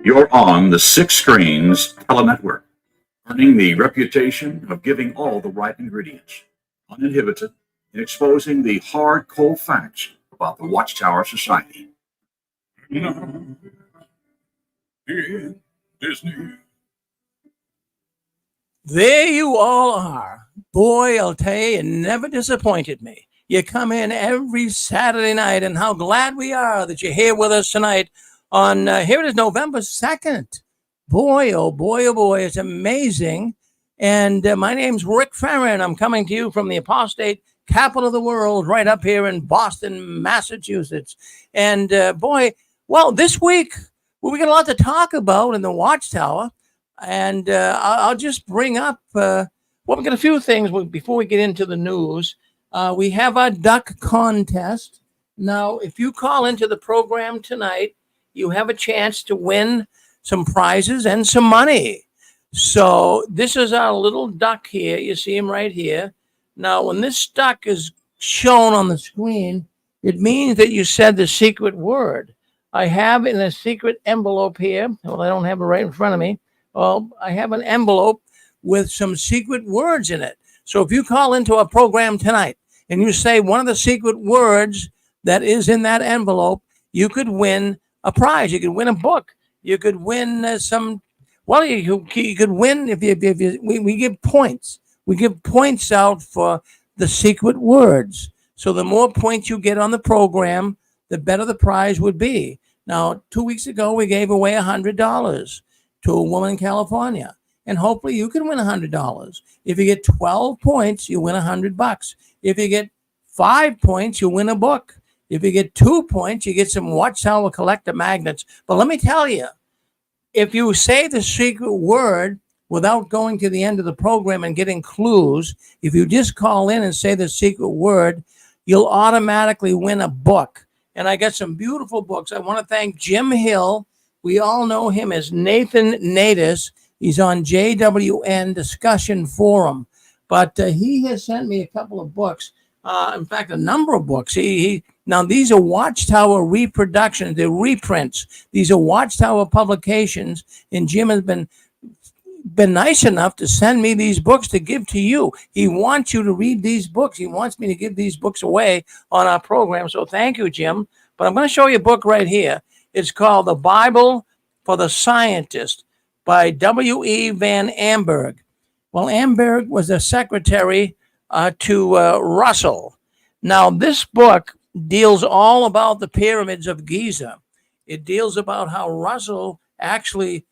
You're on the Six Screens Telenetwork, earning the reputation of giving all the right ingredients, uninhibited, in exposing the hard, cold facts about the Watchtower Society. In Disney. There you all are. Boy, I'll tell you, you never disappointed me. You come in every Saturday night, and how glad we are that you're here with us tonight on, here it is, November 2nd. Boy, oh boy, oh boy, it's amazing. And my name's Rick Farron. I'm coming to you from the apostate capital of the world, right up here in Boston, Massachusetts. And boy, well, this week, we got a lot to talk about in the Watchtower. And I'll just bring up, well, we've got a few things before we get into the news. We have our duck contest. Now, if you call into the program tonight, you have a chance to win some prizes and some money. So this is our little duck here. You see him right here. Now, when this duck is shown on the screen, it means that you said the secret word. I have in a secret envelope here. Well, I don't have it right in front of me. Well, I have an envelope with some secret words in it. So if you call into a program tonight and you say one of the secret words that is in that envelope, you could win a prize. You could win a book. You could win some. Well, you could win if we give points. We give points out for the secret words. So the more points you get on the program, the better the prize would be. Now, 2 weeks ago, we gave away $100 to a woman in California. And hopefully you can win $100. If you get 12 points, you win $100. If you get 5 points, you win a book. If you get 2 points, you get some Watchtower collector magnets. But let me tell you, if you say the secret word without going to the end of the program and getting clues, if you just call in and say the secret word, you'll automatically win a book. And I got some beautiful books. I want to thank Jim Hill. We all know him as Nathan Natus. He's on JWN Discussion Forum. But he has sent me a couple of books. In fact, a number of books. Now, these are Watchtower reproductions. They're reprints. These are Watchtower publications. And Jim has been nice enough to send me these books to give to you. He wants you to read these books. He wants me to give these books away on our program. So thank you, Jim. But I'm going to show you a book right here. It's called The Bible for the Scientist by W.E. Van Amberg. Well, Amberg was a secretary to Russell. Now, this book deals all about the pyramids of Giza. It deals about how Russell actually,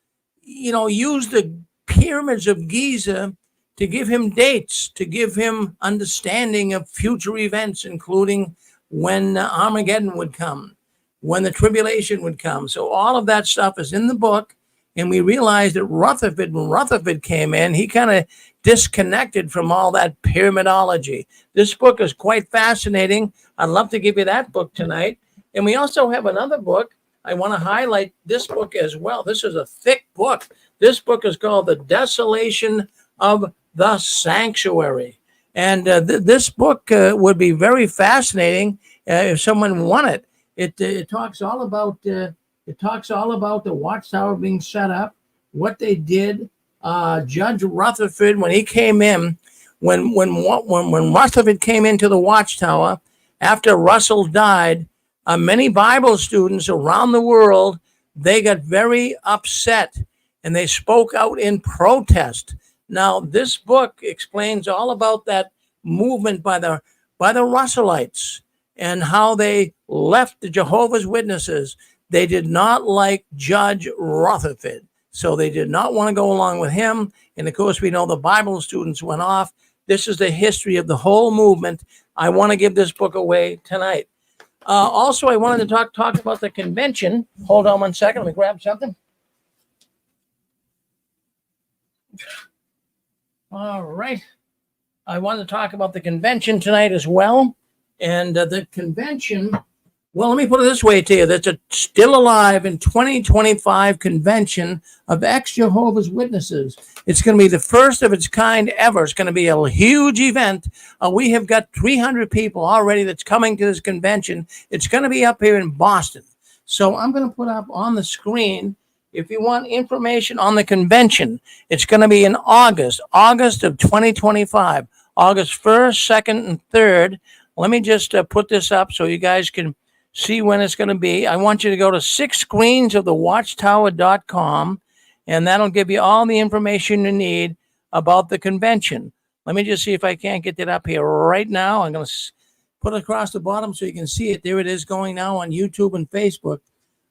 used the pyramids of Giza to give him dates, to give him understanding of future events, including when Armageddon would come, when the tribulation would come. So all of that stuff is in the book. And we realized that when Rutherford came in, he kind of disconnected from all that pyramidology. This book is quite fascinating. I'd love to give you that book tonight. And we also have another book. I want to highlight this book as well. This is a thick book. This book is called The Desolation of the Sanctuary. And this book would be very fascinating if someone won it. It talks all about the Watchtower being set up, what they did. Judge Rutherford, when he came in, when Rutherford came into the Watchtower after Russell died, many Bible students around the world, they got very upset and they spoke out in protest. Now, this book explains all about that movement by the Russellites and how they left the Jehovah's Witnesses. They did not like Judge Rutherford, so they did not want to go along with him. And of course, we know the Bible students went off. This is the history of the whole movement. I want to give this book away tonight. Also, I wanted to talk about the convention. Hold on one second. Let me grab something. All right. I wanted to talk about the convention tonight as well. And the convention, well, let me put it this way to you. There's a still alive in 2025 convention of Ex-Jehovah's Witnesses. It's going to be the first of its kind ever. It's going to be a huge event. We have got 300 people already that's coming to this convention. It's going to be up here in Boston. So I'm going to put up on the screen if you want information on the convention, it's going to be in August of 2025, August 1st, 2nd, and 3rd. Let me just put this up so you guys can see when it's going to be. I want you to go to 6 screens of the Watchtower.com, and that'll give you all the information you need about the convention. Let me just see if I can't get that up here right now. I'm going to put it across the bottom so you can see it. There it is going now on YouTube and Facebook.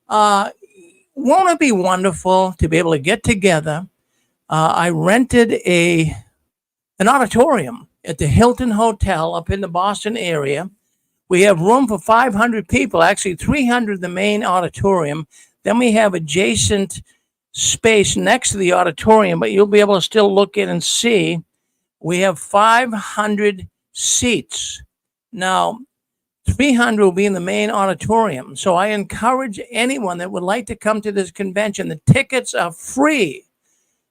Won't it be wonderful to be able to get together? I rented an auditorium at the Hilton Hotel up in the Boston area. We have room for 500 people, actually 300 in the main auditorium. Then we have adjacent space next to the auditorium, but you'll be able to still look in and see. We have 500 seats. Now, 300 will be in the main auditorium. So I encourage anyone that would like to come to this convention. The tickets are free.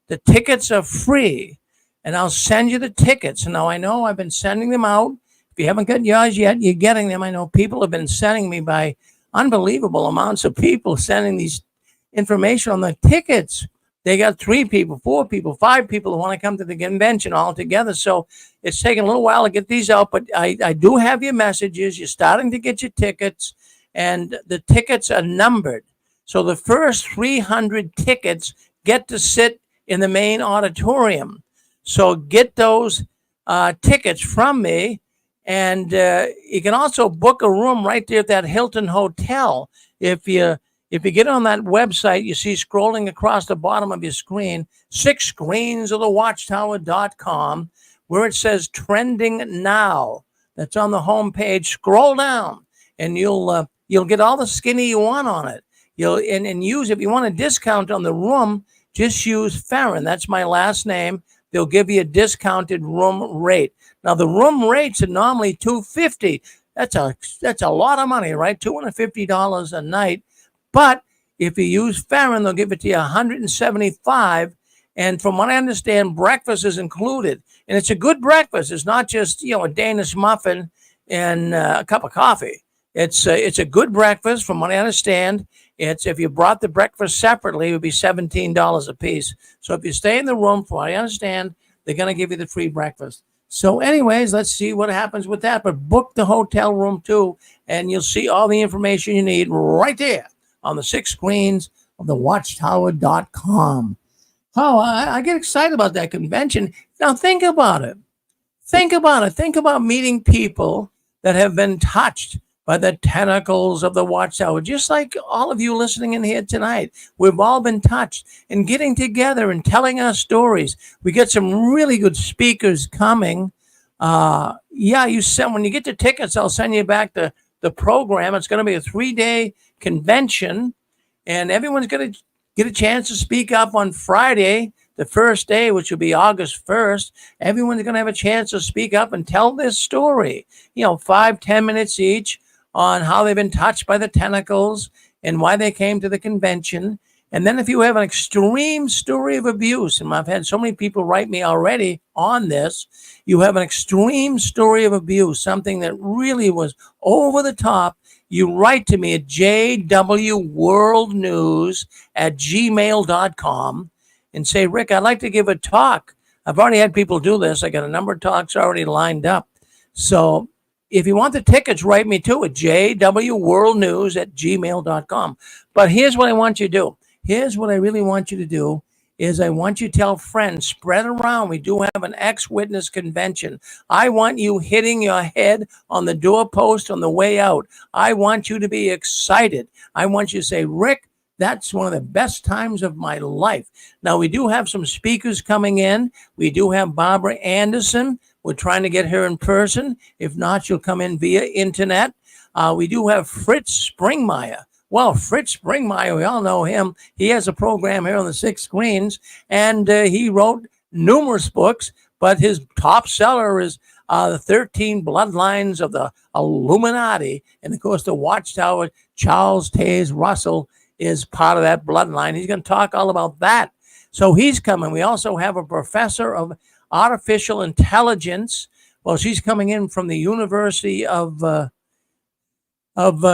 The tickets are free. And I'll send you the tickets. Now, I know I've been sending them out. If you haven't got yours yet, you're getting them. I know people have been sending me by unbelievable amounts of people sending these information on the tickets. They got 3 people, 4 people, 5 people who want to come to the convention all together. So it's taking a little while to get these out, but I do have your messages. You're starting to get your tickets, and the tickets are numbered. So the first 300 tickets get to sit in the main auditorium. So get those tickets from me, and you can also book a room right there at that Hilton Hotel. If you get on that website, you see scrolling across the bottom of your screen, 6 screens of the Watchtower.com, where it says trending now. That's on the home page. Scroll down, and you'll get all the skinny you want on it. And use, if you want a discount on the room, just use Farron. That's my last name. They'll give you a discounted room rate. Now the room rates are normally $250. That's a lot of money, right? $250 a night. But if you use Farron, they'll give it to you $175. And from what I understand, breakfast is included. And it's a good breakfast. It's not just, a Danish muffin and a cup of coffee. It's a good breakfast. From what I understand, it's, if you brought the breakfast separately, it would be $17 a piece. So if you stay in the room, from what I understand, they're going to give you the free breakfast. So anyways, let's see what happens with that. But book the hotel room too, and you'll see all the information you need right there on the 6 screens of the Watchtower.com. Oh, I get excited about that convention. Now think about it. Think about meeting people that have been touched by the tentacles of the Watchtower, just like all of you listening in here tonight. We've all been touched, and getting together and telling our stories. We get some really good speakers coming. When you get the tickets, I'll send you back the program. It's going to be a 3-day convention, and everyone's going to get a chance to speak up on Friday, the first day, which will be August 1st. Everyone's going to have a chance to speak up and tell their story, 5-10 minutes each, on how they've been touched by the tentacles and why they came to the convention. And then if you have an extreme story of abuse, and I've had so many people write me already on this, you have an extreme story of abuse, something that really was over the top, you write to me at jwworldnews@gmail.com and say, Rick, I'd like to give a talk. I've already had people do this. I got a number of talks already lined up. So if you want the tickets, write me too at jwworldnews@gmail.com. But here's what I want you to do. Here's what I really want you to do is I want you to tell friends, spread around. We do have an ex-witness convention. I want you hitting your head on the doorpost on the way out. I want you to be excited. I want you to say, Rick, that's one of the best times of my life. Now, we do have some speakers coming in. We do have Barbara Anderson. We're trying to get her in person. If not, she'll come in via internet. We do have Fritz Springmeier. Well, Fritz Springmeier, we all know him. He has a program here on the 6 screens, and he wrote numerous books, but his top seller is the 13 Bloodlines of the Illuminati. And, of course, the Watchtower, Charles Taze Russell, is part of that bloodline. He's going to talk all about that. So he's coming. We also have a professor of artificial intelligence. Well, she's coming in from the University of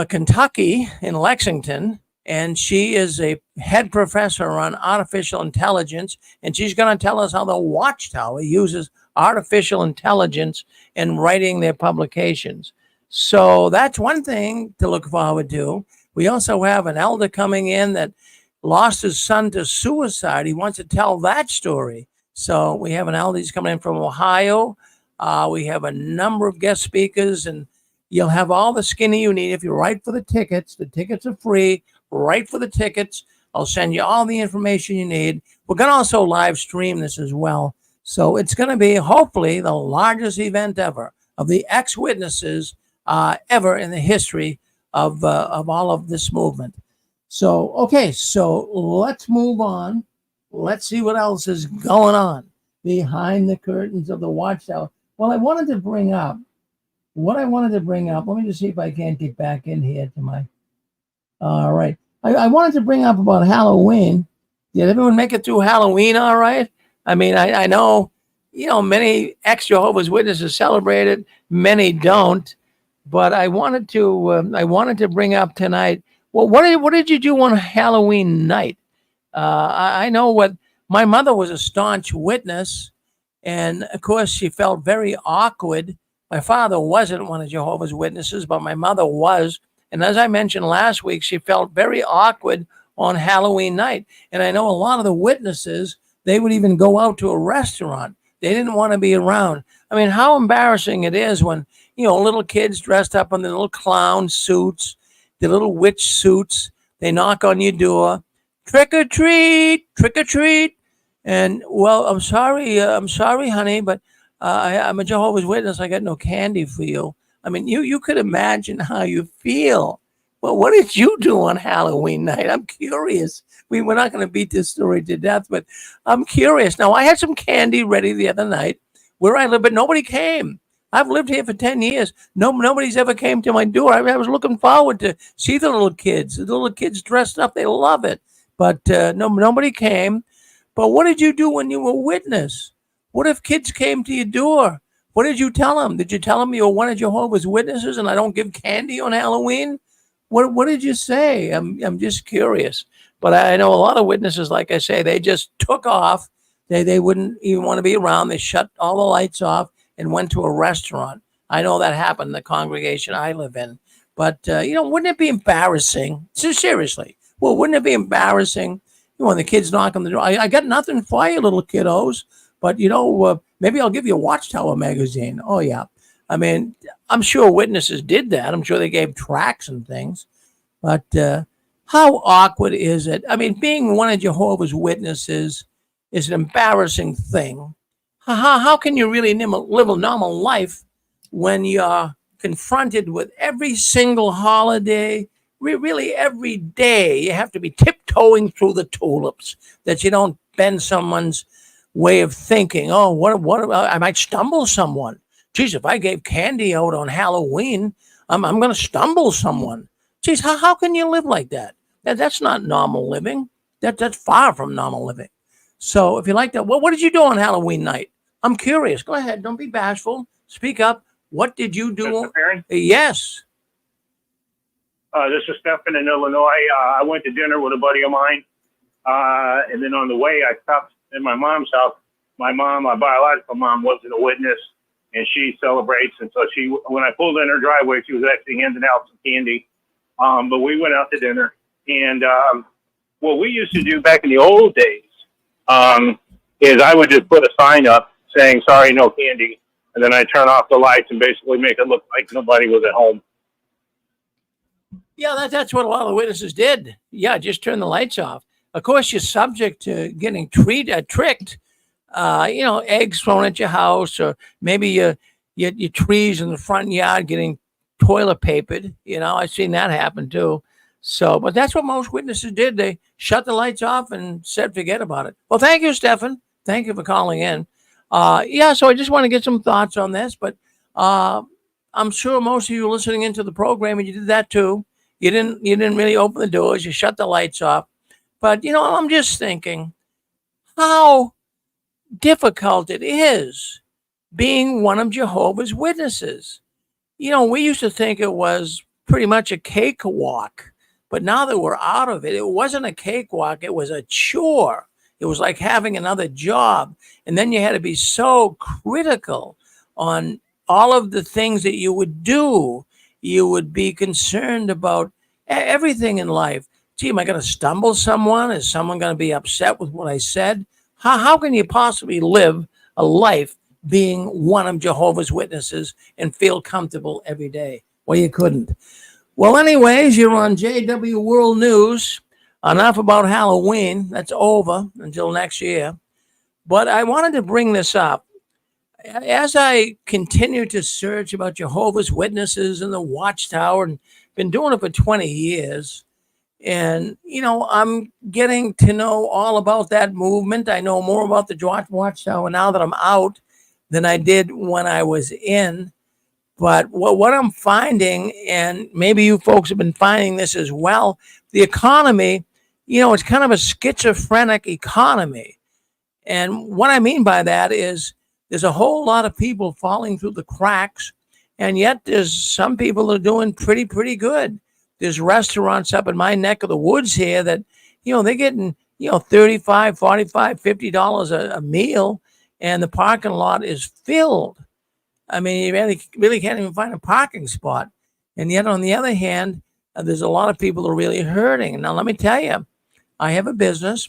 Kentucky in Lexington, and she is a head professor on artificial intelligence, and she's going to tell us how the Watchtower uses artificial intelligence in writing their publications. So that's one thing to look forward to. We also have an elder coming in that lost his son to suicide. He wants to tell that story. So we have an elder. He's coming in from Ohio. We have a number of guest speakers, and you'll have all the skinny you need if you write for the tickets. The tickets are free. Write for the tickets. I'll send you all the information you need. We're going to also live stream this as well. So it's going to be hopefully the largest event ever of the ex-witnesses ever in the history of all of this movement. So, okay, so let's move on. Let's see what else is going on behind the curtains of the Watchtower. Well, let me just see if I can't get back in here to my, all right. I wanted to bring up about Halloween. Did everyone make it through Halloween all right? I mean, I know, many ex-Jehovah's Witnesses celebrate it, many don't. But I wanted to bring up tonight. Well, what did you do on Halloween night? I know what my mother was a staunch witness, and of course she felt very awkward. My father wasn't one of Jehovah's Witnesses, but my mother was. And as I mentioned last week, she felt very awkward on Halloween night. And I know a lot of the witnesses, they would even go out to a restaurant. They didn't want to be around. I mean, how embarrassing it is when, little kids dressed up in the little clown suits, the little witch suits, they knock on your door, trick or treat. And, well, I'm sorry, honey, but I'm a Jehovah's Witness. I got no candy for you. I mean, you could imagine how you feel. Well, what did you do on Halloween night? I'm curious. We're not going to beat this story to death, but I'm curious. Now, I had some candy ready the other night where I live, but nobody came. I've lived here for 10 years. Nobody's ever came to my door. I was looking forward to see the little kids. The little kids dressed up. They love it. But nobody came. But what did you do when you were a witness? What if kids came to your door? What did you tell them? Did you tell them you were one of Jehovah's Witnesses and I don't give candy on Halloween? What did you say? I'm just curious. But I know a lot of witnesses, like I say, they just took off. They wouldn't even want to be around. They shut all the lights off and went to a restaurant. I know that happened in the congregation I live in. But, wouldn't it be embarrassing? So seriously, well, wouldn't it be embarrassing when the kids knock on the door? I got nothing for you, little kiddos. But, maybe I'll give you a Watchtower magazine. Oh, yeah. I mean, I'm sure witnesses did that. I'm sure they gave tracts and things. But how awkward is it? I mean, being one of Jehovah's Witnesses is an embarrassing thing. How can you really live a normal life when you're confronted with every single holiday, really every day? You have to be tiptoeing through the tulips that you don't bend someone's way of thinking. Oh, what I might stumble someone. Geez, if I gave candy out on Halloween, I'm going to stumble someone. Geez, how can you live like that? That's not normal living. That's far from normal living. So if you like that, what did you do on Halloween night? I'm curious. Go ahead. Don't be bashful. Speak up. What did you do? Mr. Perry? Yes. This is Stephen in Illinois. I went to dinner with a buddy of mine. And then on the way, I stopped at my mom's house. My biological mom, wasn't a witness, and she celebrates. And so when I pulled in her driveway, she was actually handing out some candy. But we went out to dinner. And what we used to do back in the old days is I would just put a sign up saying, sorry, no candy. And then I turn off the lights and basically make it look like nobody was at home. Yeah, that's what a lot of the witnesses did. Yeah, just turn the lights off. Of course, you're subject to getting tricked. Eggs thrown at your house, or maybe your trees in the front yard getting toilet papered. I've seen that happen too. So, but that's what most witnesses did. They shut the lights off and said, forget about it. Well, thank you, Stephen. Thank you for calling in. So I just want to get some thoughts on this, but I'm sure most of you listening into the program, and you did that too. You didn't really open the doors. You shut the lights off. But, I'm just thinking how difficult it is being one of Jehovah's Witnesses. We used to think it was pretty much a cakewalk. But now that we're out of it, it wasn't a cakewalk. It was a chore. It was like having another job. And then you had to be so critical on all of the things that you would do. You would be concerned about everything in life. Gee, am I going to stumble someone? Is someone going to be upset with what I said? How can you possibly live a life being one of Jehovah's Witnesses and feel comfortable every day? Well, you couldn't. Well, anyways, you're on JW World News. Enough about Halloween. That's over until next year. But I wanted to bring this up. As I continue to search about Jehovah's Witnesses and the Watchtower, and been doing it for 20 years, and, I'm getting to know all about that movement. I know more about the Watchtower now that I'm out than I did when I was in. But what I'm finding, and maybe you folks have been finding this as well, the economy, it's kind of a schizophrenic economy. And what I mean by that is there's a whole lot of people falling through the cracks, and yet there's some people that are doing pretty good. There's restaurants up in my neck of the woods here that, they're getting, $35, $45, $50 a meal, and the parking lot is filled. I mean, you really can't even find a parking spot. And yet, on the other hand, there's a lot of people who are really hurting. Now, let me tell you, I have a business,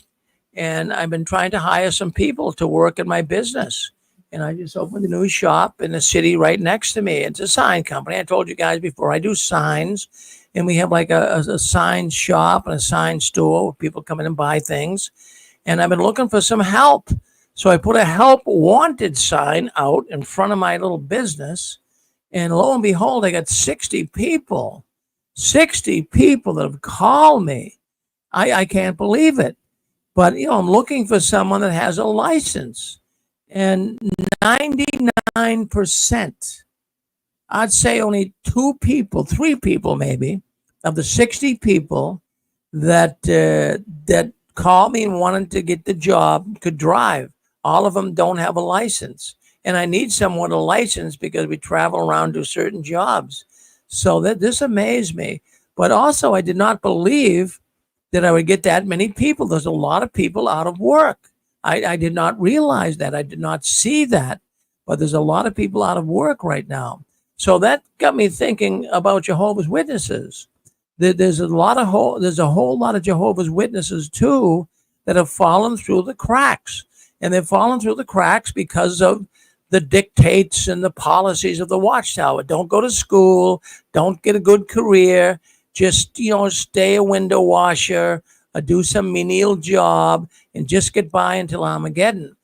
and I've been trying to hire some people to work in my business. And I just opened a new shop in the city right next to me. It's a sign company. I told you guys before, I do signs. And we have like a sign shop and a sign store where people come in and buy things. And I've been looking for some help. So I put a help wanted sign out in front of my little business. And lo and behold, I got 60 people that have called me. I can't believe it. But, I'm looking for someone that has a license. And 99%, I'd say only 3 people maybe, of the 60 people that called me and wanted to get the job could drive. All of them don't have a license. And I need someone with a license because we travel around to certain jobs. So this amazed me. But also, I did not believe that I would get that many people. There's a lot of people out of work. I did not realize that. I did not see that. But there's a lot of people out of work right now. So that got me thinking about Jehovah's Witnesses. There's a whole lot of Jehovah's Witnesses too that have fallen through the cracks. And they've fallen through the cracks because of the dictates and the policies of the Watchtower. Don't go to school. Don't get a good career. Just, stay a window washer, or do some menial job, and just get by until Armageddon.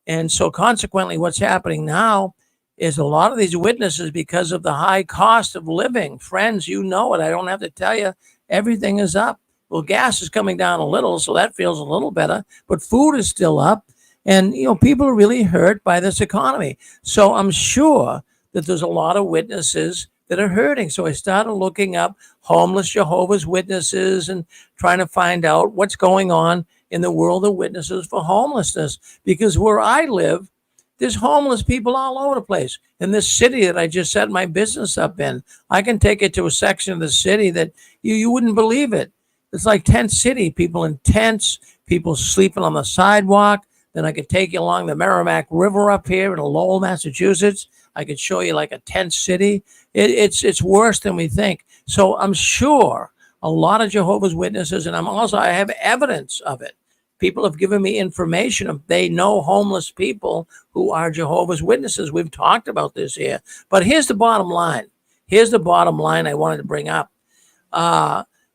And so consequently, what's happening now is a lot of these witnesses, because of the high cost of living, friends, you know it. I don't have to tell you, everything is up. Well, gas is coming down a little, so that feels a little better, but food is still up. And, people are really hurt by this economy. So I'm sure that there's a lot of witnesses that are hurting. So I started looking up homeless Jehovah's Witnesses and trying to find out what's going on in the world of witnesses for homelessness. Because where I live, there's homeless people all over the place. In this city that I just set my business up in, I can take it to a section of the city that you wouldn't believe it. It's like tent city, people in tents, people sleeping on the sidewalk. Then I could take you along the Merrimack River up here in Lowell, Massachusetts. I could show you like a tent city. It's worse than we think. So I'm sure a lot of Jehovah's Witnesses, and I have evidence of it. People have given me information of they know homeless people who are Jehovah's Witnesses. We've talked about this here. But here's the bottom line. Here's the bottom line I wanted to bring up.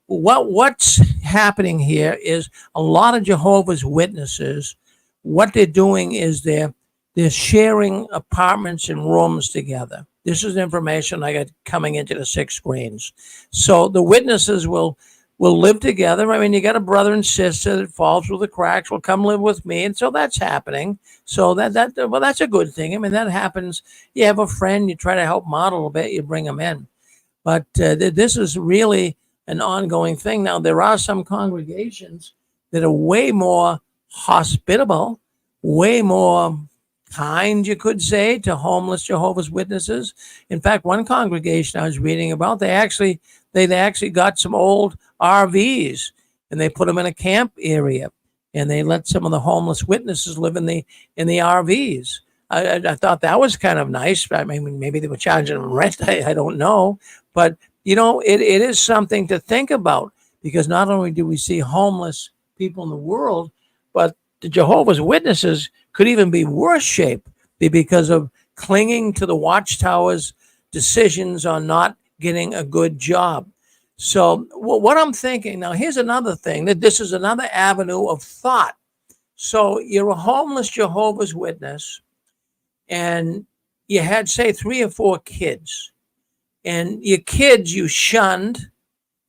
What's happening here is a lot of Jehovah's Witnesses, what they're doing is they're sharing apartments and rooms together. This is information I got coming into the 6 screens. So the witnesses will live together. I mean, you got a brother and sister that fall through the cracks, will come live with me. And so that's happening. So that's a good thing. I mean, that happens. You have a friend, you try to help them out a little bit, you bring them in. But this is really an ongoing thing. Now, there are some congregations that are way more hospitable, way more kind, you could say, to homeless Jehovah's Witnesses. In fact, one congregation I was reading about, they actually got some old RVs and they put them in a camp area, and they let some of the homeless witnesses live in the RVs. I thought that was kind of nice. I mean, maybe they were charging them rent. I don't know, but it is something to think about, because not only do we see homeless people in the world, but the Jehovah's Witnesses could even be worse shape because of clinging to the Watchtower's decisions on not getting a good job. So what I'm thinking now, here's another thing, that this is another avenue of thought. So you're a homeless Jehovah's Witness, and you had, say, 3 or 4 kids, and your kids you shunned.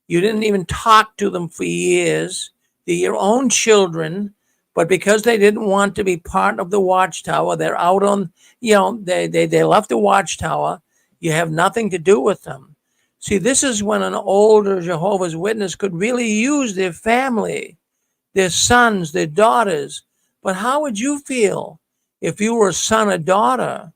You didn't even talk to them for years. They're your own children, but because they didn't want to be part of the Watchtower, they're out on, they left the Watchtower. You have nothing to do with them. See, this is when an older Jehovah's Witness could really use their family, their sons, their daughters. But how would you feel if you were a son or daughter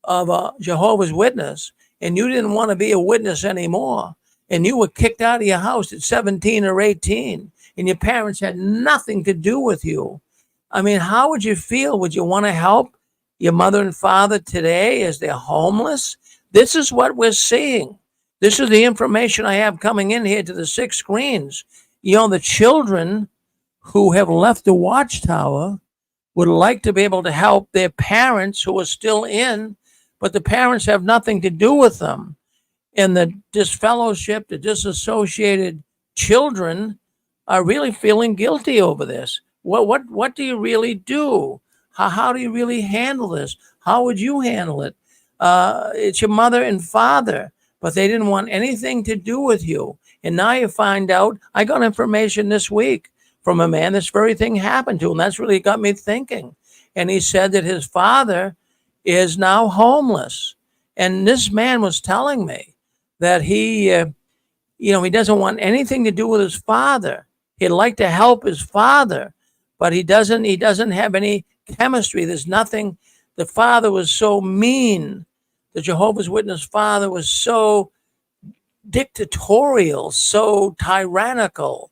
of a Jehovah's Witness and you didn't want to be a witness anymore, and you were kicked out of your house at 17 or 18, and your parents had nothing to do with you? I mean, how would you feel? Would you want to help your mother and father today as they're homeless? This is what we're seeing. This is the information I have coming in here to the 6 screens. The children who have left the Watchtower would like to be able to help their parents who are still in, but the parents have nothing to do with them. And the disfellowship, the disassociated children are really feeling guilty over this. What do you really do? How do you really handle this? How would you handle it? It's your mother and father, but they didn't want anything to do with you. And now you find out, I got information this week from a man this very thing happened to, and that's really got me thinking. And he said that his father is now homeless. And this man was telling me that he doesn't want anything to do with his father. He'd like to help his father, but he doesn't have any chemistry. There's nothing. The father was so mean. The Jehovah's Witness father was so dictatorial, so tyrannical,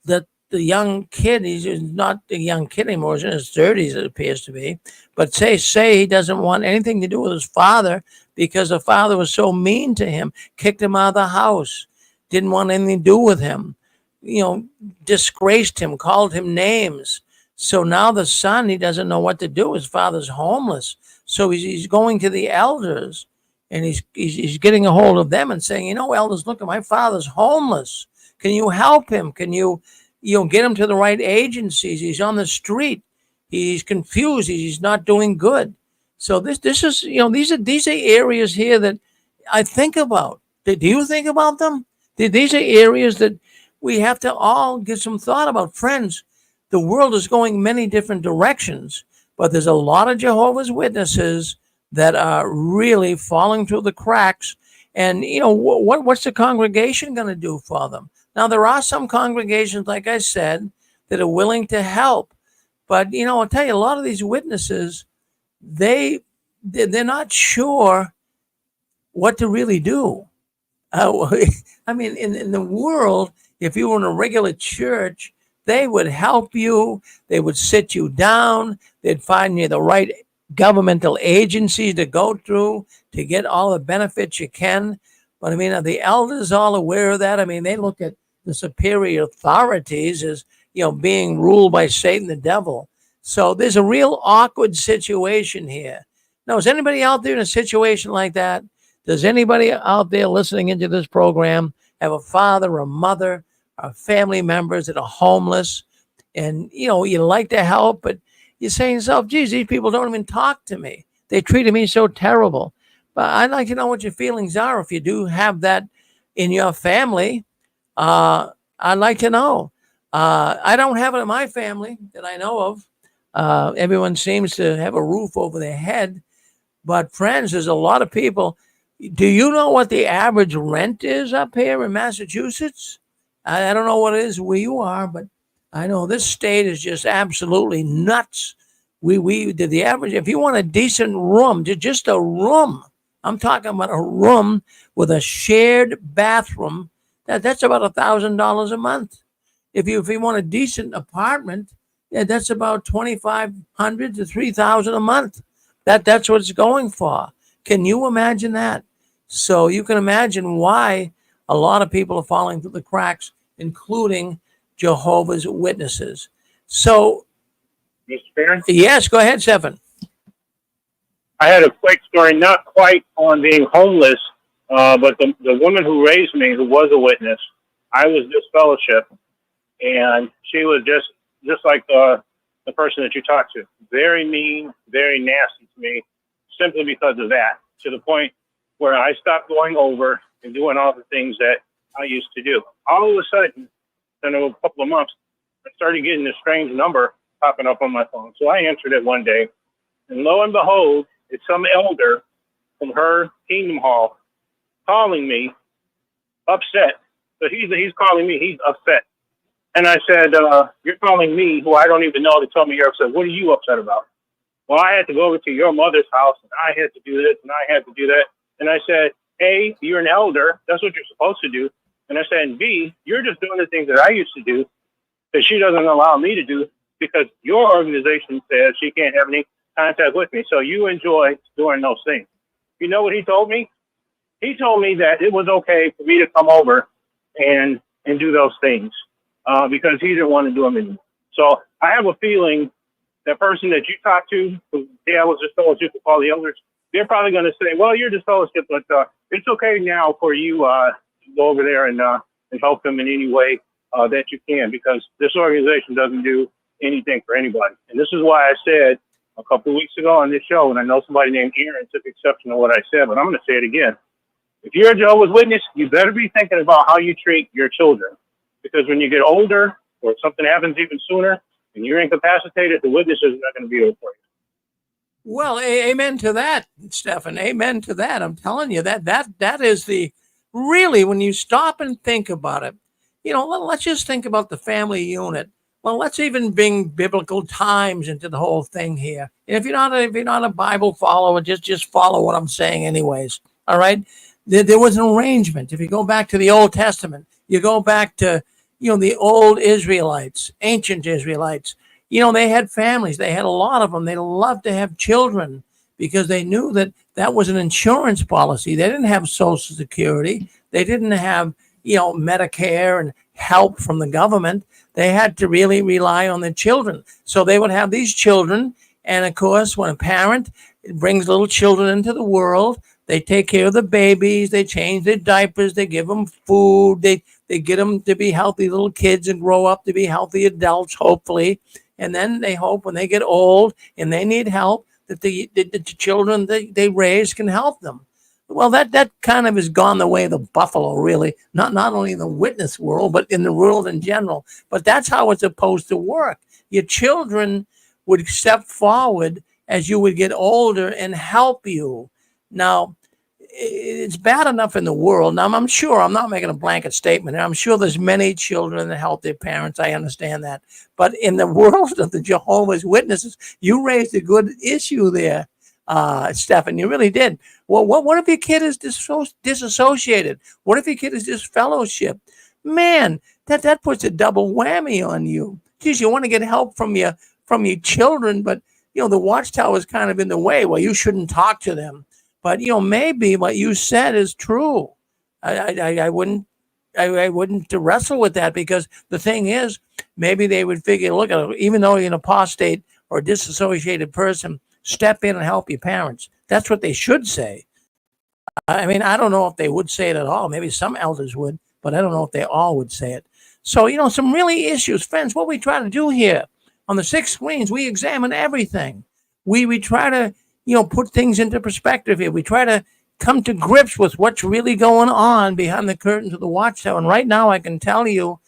that the young kid, he's not a young kid anymore, he's in his 30s, it appears to be, but say he doesn't want anything to do with his father because the father was so mean to him, kicked him out of the house, didn't want anything to do with him, disgraced him, called him names. So now the son, he doesn't know what to do. His father's homeless. So he's going to the elders, and he's getting a hold of them and saying, elders, look, my father's homeless. Can you help him? Can you get him to the right agencies? He's on the street. He's confused. He's not doing good. So this is, these are areas here that I think about. Do you think about them? These are areas that we have to all give some thought about. Friends, the world is going many different directions, but there's a lot of Jehovah's Witnesses that are really falling through the cracks. And, what's the congregation going to do for them? Now, there are some congregations, like I said, that are willing to help. But, I'll tell you, a lot of these witnesses, they're not sure what to really do. I mean, in the world, if you were in a regular church, they would help you. They would sit you down. They'd find you the right governmental agencies to go through to get all the benefits you can. But I mean, are the elders all aware of that? I mean, they look at the superior authorities as, being ruled by Satan, the devil. So there's a real awkward situation here. Now, is anybody out there in a situation like that? Does anybody out there listening into this program have a father, a mother, or family members that are homeless? And, you like to help, but you're saying to yourself, geez, these people don't even talk to me. They treated me so terrible. But I'd like to know what your feelings are. If you do have that in your family, I'd like to know. I don't have it in my family that I know of. Everyone seems to have a roof over their head. But friends, there's a lot of people. Do you know what the average rent is up here in Massachusetts? I don't know what it is where you are, but I know this state is just absolutely nuts We did the average. If you want a decent room, just a room, I'm talking about a room with a shared bathroom. That's about $1,000 a month. If you want a decent apartment, that's about $2,500 to $3,000 a month. That's what it's going for. Can you imagine that? So you can imagine why a lot of people are falling through the cracks, including Jehovah's Witnesses. So, Mr. Barron? yes, go ahead, Stephen. I had a quick story, not quite on being homeless, but the woman who raised me, who was a witness, I was disfellowship, and she was just like the person that you talked to. Very mean, very nasty to me, simply because of that, to the point where I stopped going over and doing all the things that I used to do. All of a sudden, in a couple of months, I started getting this strange number popping up on my phone. So I answered it one day, and lo and behold, it's some elder from her Kingdom Hall calling me, upset. So he's calling me, he's upset. And I said, you're calling me, who I don't even know, to tell me you're upset. What are you upset about? Well, I had to go over to your mother's house, and I had to do this, and I had to do that. And I said, A, you're an elder. That's what you're supposed to do. And I said, and B, you're just doing the things that I used to do that she doesn't allow me to do because your organization says she can't have any contact with me. So you enjoy doing those things. You know what he told me? He told me that it was okay for me to come over and do those things because he didn't want to do them anymore. So I have a feeling that person that you talked to, who I was just told you to call the elders, they're probably going to say, well, you're just fellowship, but it's okay now for you to go over there and help them in any way that you can, because this organization doesn't do anything for anybody. And this is why I said a couple of weeks ago on this show, and I know somebody named Aaron took exception to what I said, but I'm going to say it again. If you're a Jehovah's Witness, you better be thinking about how you treat your children, because when you get older or something happens even sooner and you're incapacitated, the witness is not going to be there for you. Well, amen to that, Stephen. Amen to that. I'm telling you that is the really, when you stop and think about it, let's just think about the family unit. Well, let's even bring biblical times into the whole thing here. And if you're not a Bible follower, just follow what I'm saying, anyways. All right. There was an arrangement. If you go back to the Old Testament, you go back to the old Israelites, ancient Israelites. They had families. They had a lot of them. They loved to have children because they knew that was an insurance policy. They didn't have Social Security. They didn't have, Medicare and help from the government. They had to really rely on the children. So they would have these children. And of course, when a parent brings little children into the world, they take care of the babies. They change their diapers. They give them food. They get them to be healthy little kids and grow up to be healthy adults, hopefully. And then they hope when they get old and they need help that the children they raise can help them. Well, that kind of has gone the way of the buffalo, really, not only in the witness world, but in the world in general. But that's how it's supposed to work. Your children would step forward as you would get older and help you. Now, it's bad enough in the world. Now, I'm sure, I'm not making a blanket statement. I'm sure there's many children that help their parents. I understand that. But in the world of the Jehovah's Witnesses, you raised a good issue there, Stephen. You really did. Well, what if your kid is disassociated? What if your kid is disfellowship? Man, that puts a double whammy on you. Geez, you want to get help from your children, but the Watchtower is kind of in the way. Well, you shouldn't talk to them. But maybe what you said is true. I wouldn't wrestle with that, because the thing is, maybe they would figure, look, even though you're an apostate or a disassociated person, step in and help your parents. That's what they should say. I mean, I don't know if they would say it at all. Maybe some elders would, but I don't know if they all would say it. So, some really issues. Friends, what we try to do here on the 6 screens, we examine everything. We try to, put things into perspective here. We try to come to grips with what's really going on behind the curtains of the Watchtower. And right now, I can tell you,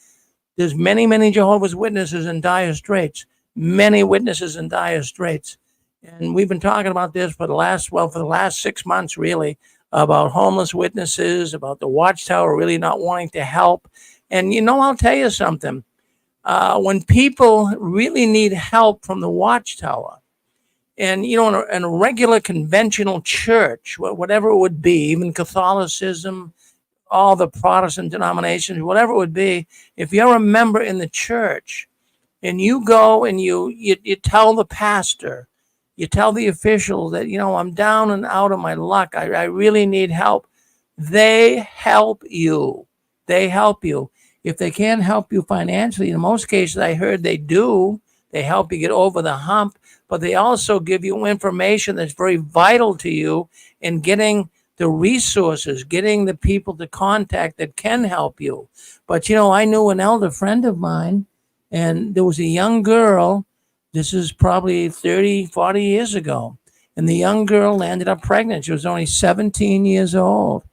there's many, many Jehovah's Witnesses in dire straits. Many witnesses in dire straits. And we've been talking about this for the last 6 months, really, about homeless witnesses, about the Watchtower really not wanting to help. And, I'll tell you something. When people really need help from the Watchtower, And, you know, in a regular conventional church, whatever it would be, even Catholicism, all the Protestant denominations, whatever it would be, if you're a member in the church and you go and you tell the pastor, you tell the official that, you know, I'm down and out of my luck. I really need help. They help you. They help you. If they can't help you financially, in most cases, I heard they do. They help you get over the hump, but they also give you information that's very vital to you in getting the resources, getting the people to contact that can help you. But, you know, I knew an elder friend of mine, and there was a young girl. This is probably 30, 40 years ago. And the young girl ended up pregnant. She was only 17 years old.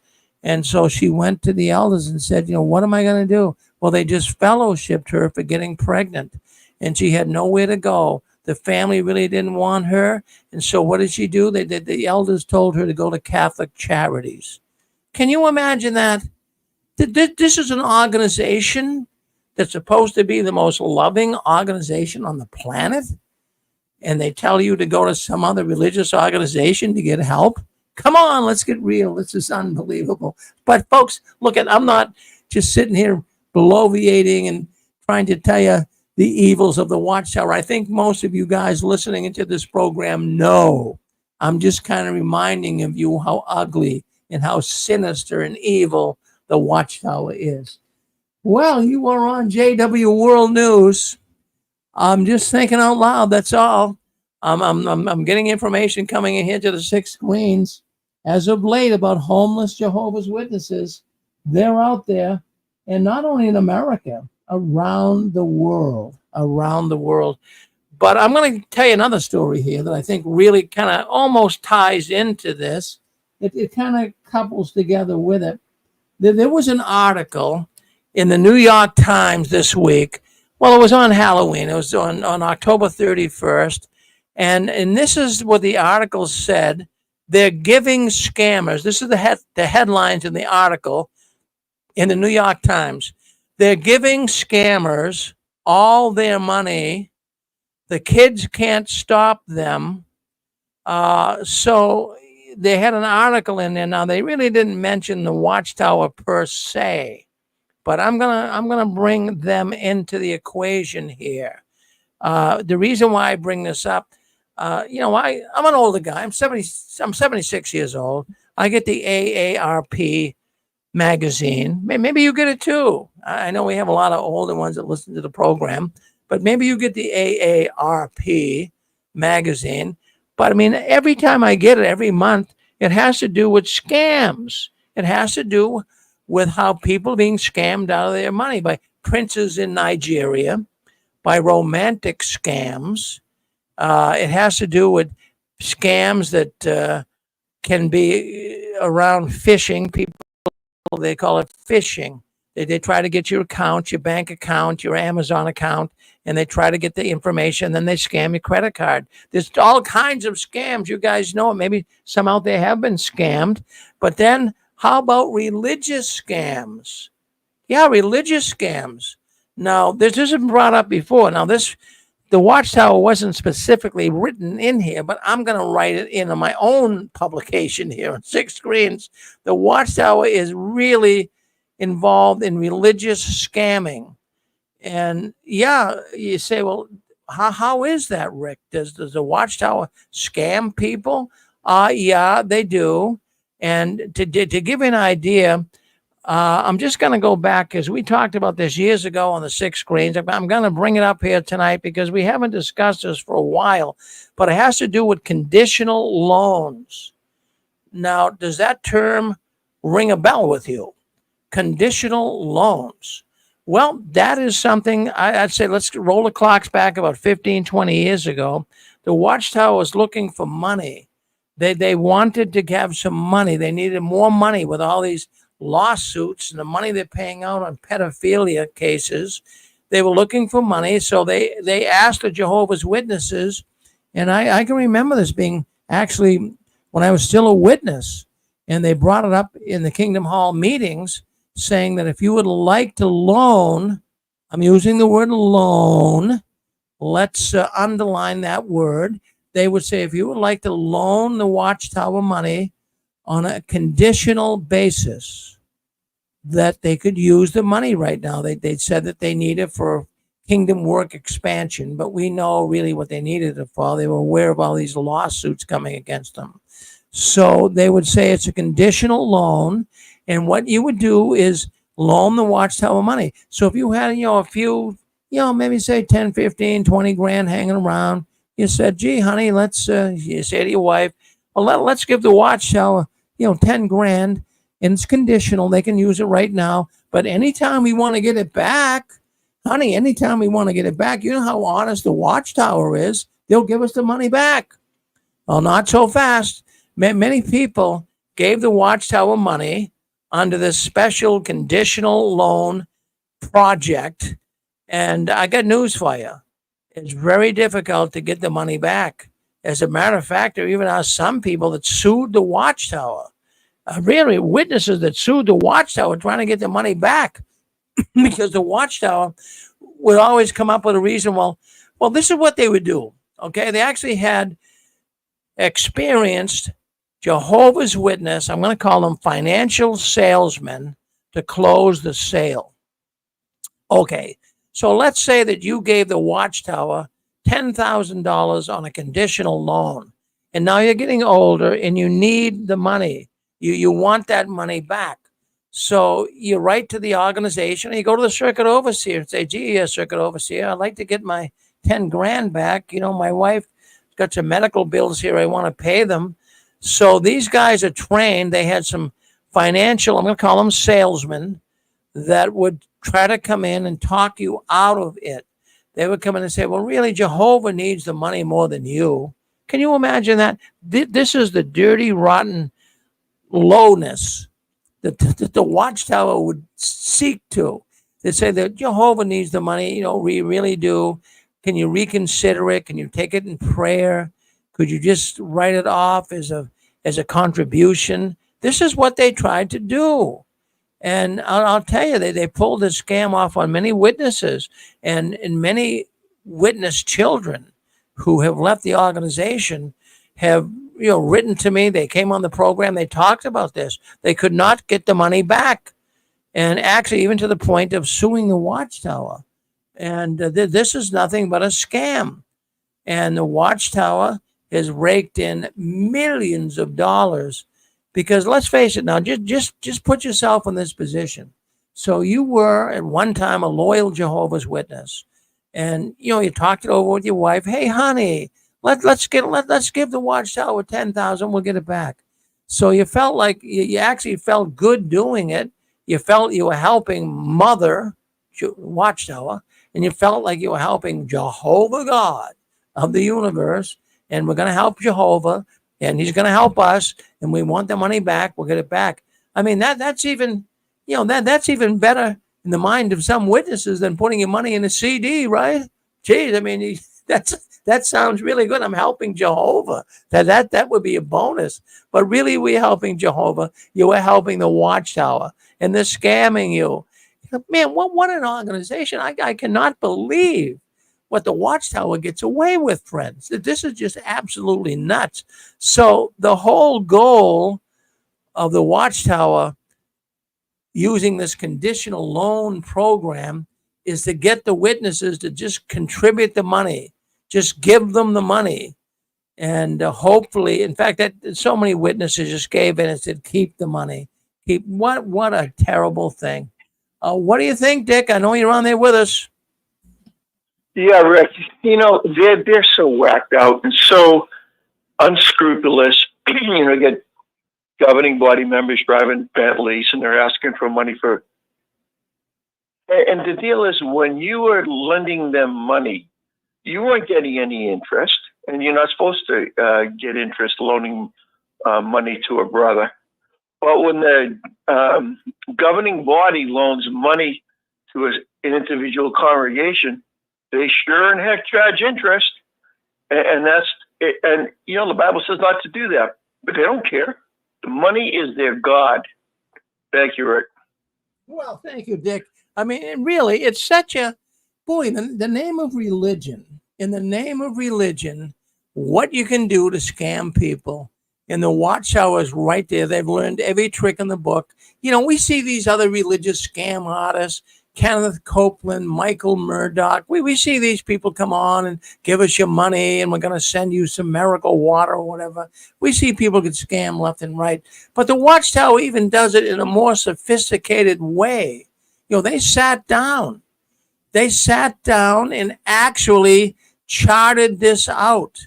And so she went to the elders and said, you know, what am I going to do? Well, they just fellowshipped her for getting pregnant, and she had nowhere to go. The family really didn't want her. And so what did she do? The elders told her to go to Catholic Charities. Can you imagine that? This is an organization that's supposed to be the most loving organization on the planet, and they tell you to go to some other religious organization to get help? Come on, let's get real. This is unbelievable. But folks, look, I'm not just sitting here bloviating and trying to tell you the evils of the Watchtower. I think most of you guys listening into this program know. I'm just kind of reminding of you how ugly and how sinister and evil the Watchtower is. Well, you are on JW World News. I'm just thinking out loud. That's all. I'm getting information coming in here to the 6 screens as of late about homeless Jehovah's Witnesses. They're out there, and not only in America, around the world. But I'm going to tell you another story here that I think really kind of almost ties into this. It kind of couples together with it. There was an article in the New York Times this week. Well, it was on Halloween. It was on October 31st. And this is what the article said. They're giving scammers. This is the headlines in the article in the New York Times. They're giving scammers all their money. The kids can't stop them. So they had an article in there. Now, they really didn't mention the Watchtower per se, but I'm gonna bring them into the equation here. The reason why I bring this up, you know, I'm an older guy. I'm 76 years old. I get the AARP magazine. Maybe you get it too. I know we have a lot of older ones that listen to the program, but maybe you get the AARP magazine. But I mean, every time I get it, every month, it has to do with scams. It has to do with how people are being scammed out of their money by princes in Nigeria, by romantic scams. It has to do with scams that can be around phishing. People, they call it phishing. They try to get your account, your bank account, your Amazon account, and they try to get the information. Then they scam your credit card. There's all kinds of scams. You guys know it. Maybe some out there have been scammed. But then how about religious scams? Yeah, religious scams. Now, this isn't brought up before. Now, the Watchtower wasn't specifically written in here, but I'm going to write it in on my own publication here on 6 screens. The Watchtower is really involved in religious scamming. And yeah, you say, well, how is that, Rick? Does the Watchtower scam people? Yeah, they do. And to give you an idea, I'm just going to go back because we talked about this years ago on the 6 screens. I'm going to bring it up here tonight because we haven't discussed this for a while, but it has to do with conditional loans. Now, does that term ring a bell with you? Conditional loans. Well, that is something I'd say let's roll the clocks back about 15, 20 years ago. The Watchtower was looking for money. They wanted to have some money. They needed more money with all these lawsuits and the money they're paying out on pedophilia cases. They were looking for money. So they asked the Jehovah's Witnesses, and I can remember this being actually when I was still a witness, and they brought it up in the Kingdom Hall meetings saying that if you would like to loan, I'm using the word loan, let's underline that word. they would say, if you would like to loan the Watchtower money on a conditional basis, that they could use the money right now. They said that they need it for kingdom work expansion, but we know really what they needed it for. They were aware of all these lawsuits coming against them. So they would say it's a conditional loan, and what you would do is loan the Watchtower money. So if you had, a few, maybe say 10, 15, 20 grand hanging around, you said, gee, honey, let's, you say to your wife, well, let's give the Watchtower, 10 grand, and it's conditional. They can use it right now. But anytime we want to get it back, honey, anytime we want to get it back, you know how honest the Watchtower is. They'll give us the money back. Well, not so fast. Many people gave the Watchtower money under this special conditional loan project. And I got news for you. It's very difficult to get the money back. As a matter of fact, there even are some people that sued the Watchtower. Really, witnesses that sued the Watchtower trying to get the money back because the Watchtower would always come up with a reason. Well, this is what they would do. Okay, they actually had experienced Jehovah's Witness, I'm going to call them financial salesmen, to close the sale. Okay, so let's say that you gave the Watchtower $10,000 on a conditional loan, and now you're getting older and you need the money. You want that money back. So you write to the organization, and you go to the circuit overseer and say, gee, circuit overseer, I'd like to get my 10 grand back. My wife got some medical bills here. I want to pay them. So these guys are trained. They had some financial, I'm going to call them salesmen, that would try to come in and talk you out of it. They would come in and say, well, really, Jehovah needs the money more than you. Can you imagine that? This is the dirty, rotten lowness that the Watchtower would seek to. They say that Jehovah needs the money. We really do. Can you reconsider it? Can you take it in prayer? Could you just write it off as a contribution? This is what they tried to do. And I'll tell you, they pulled this scam off on many witnesses and many witness children who have left the organization have written to me. They came on the program. They talked about this. They could not get the money back, and actually even to the point of suing the Watchtower. And this is nothing but a scam. And the Watchtower has raked in millions of dollars because, let's face it now, just put yourself in this position. So you were at one time a loyal Jehovah's Witness, and you talked it over with your wife. Hey, honey, let's give the Watchtower 10,000. We'll get it back. So you felt like you actually felt good doing it. You felt you were helping Mother Watchtower, and you felt like you were helping Jehovah God of the universe, and we're going to help Jehovah, and he's going to help us, and we want the money back. We'll get it back. I mean, that's even, that's even better in the mind of some witnesses than putting your money in a CD, right? Geez, I mean, that sounds really good. I'm helping Jehovah. That would be a bonus. But really, we're helping Jehovah. You are helping the Watchtower, and they're scamming you. Man, what an organization. I cannot believe what the Watchtower gets away with, friends. This is just absolutely nuts. So the whole goal of the Watchtower using this conditional loan program is to get the witnesses to just contribute the money, just give them the money. And hopefully, in fact, that so many witnesses just gave in and said, keep the money. What a terrible thing. What do you think, Dick? I know you're on there with us. Yeah, Rick. They're so whacked out and so unscrupulous. Get governing body members driving Bentleys, and they're asking for money for. And the deal is, when you were lending them money, you weren't getting any interest, and you're not supposed to get interest loaning money to a brother. But when the governing body loans money to an individual congregation, they sure and heck charge interest, and that's it. And the Bible says not to do that, but they don't care. The money is their God. Thank you, Rick. Well, thank you, Dick. I mean, really, it's such a boy. The name of religion. In the name of religion, what you can do to scam people. And the Watchtower is right there. They've learned every trick in the book. You know, we see these other religious scam artists, Kenneth Copeland, Michael Murdoch. We see these people come on and give us your money and we're going to send you some miracle water or whatever. We see people get scammed left and right. But the Watchtower even does it in a more sophisticated way. You know, they sat down and actually charted this out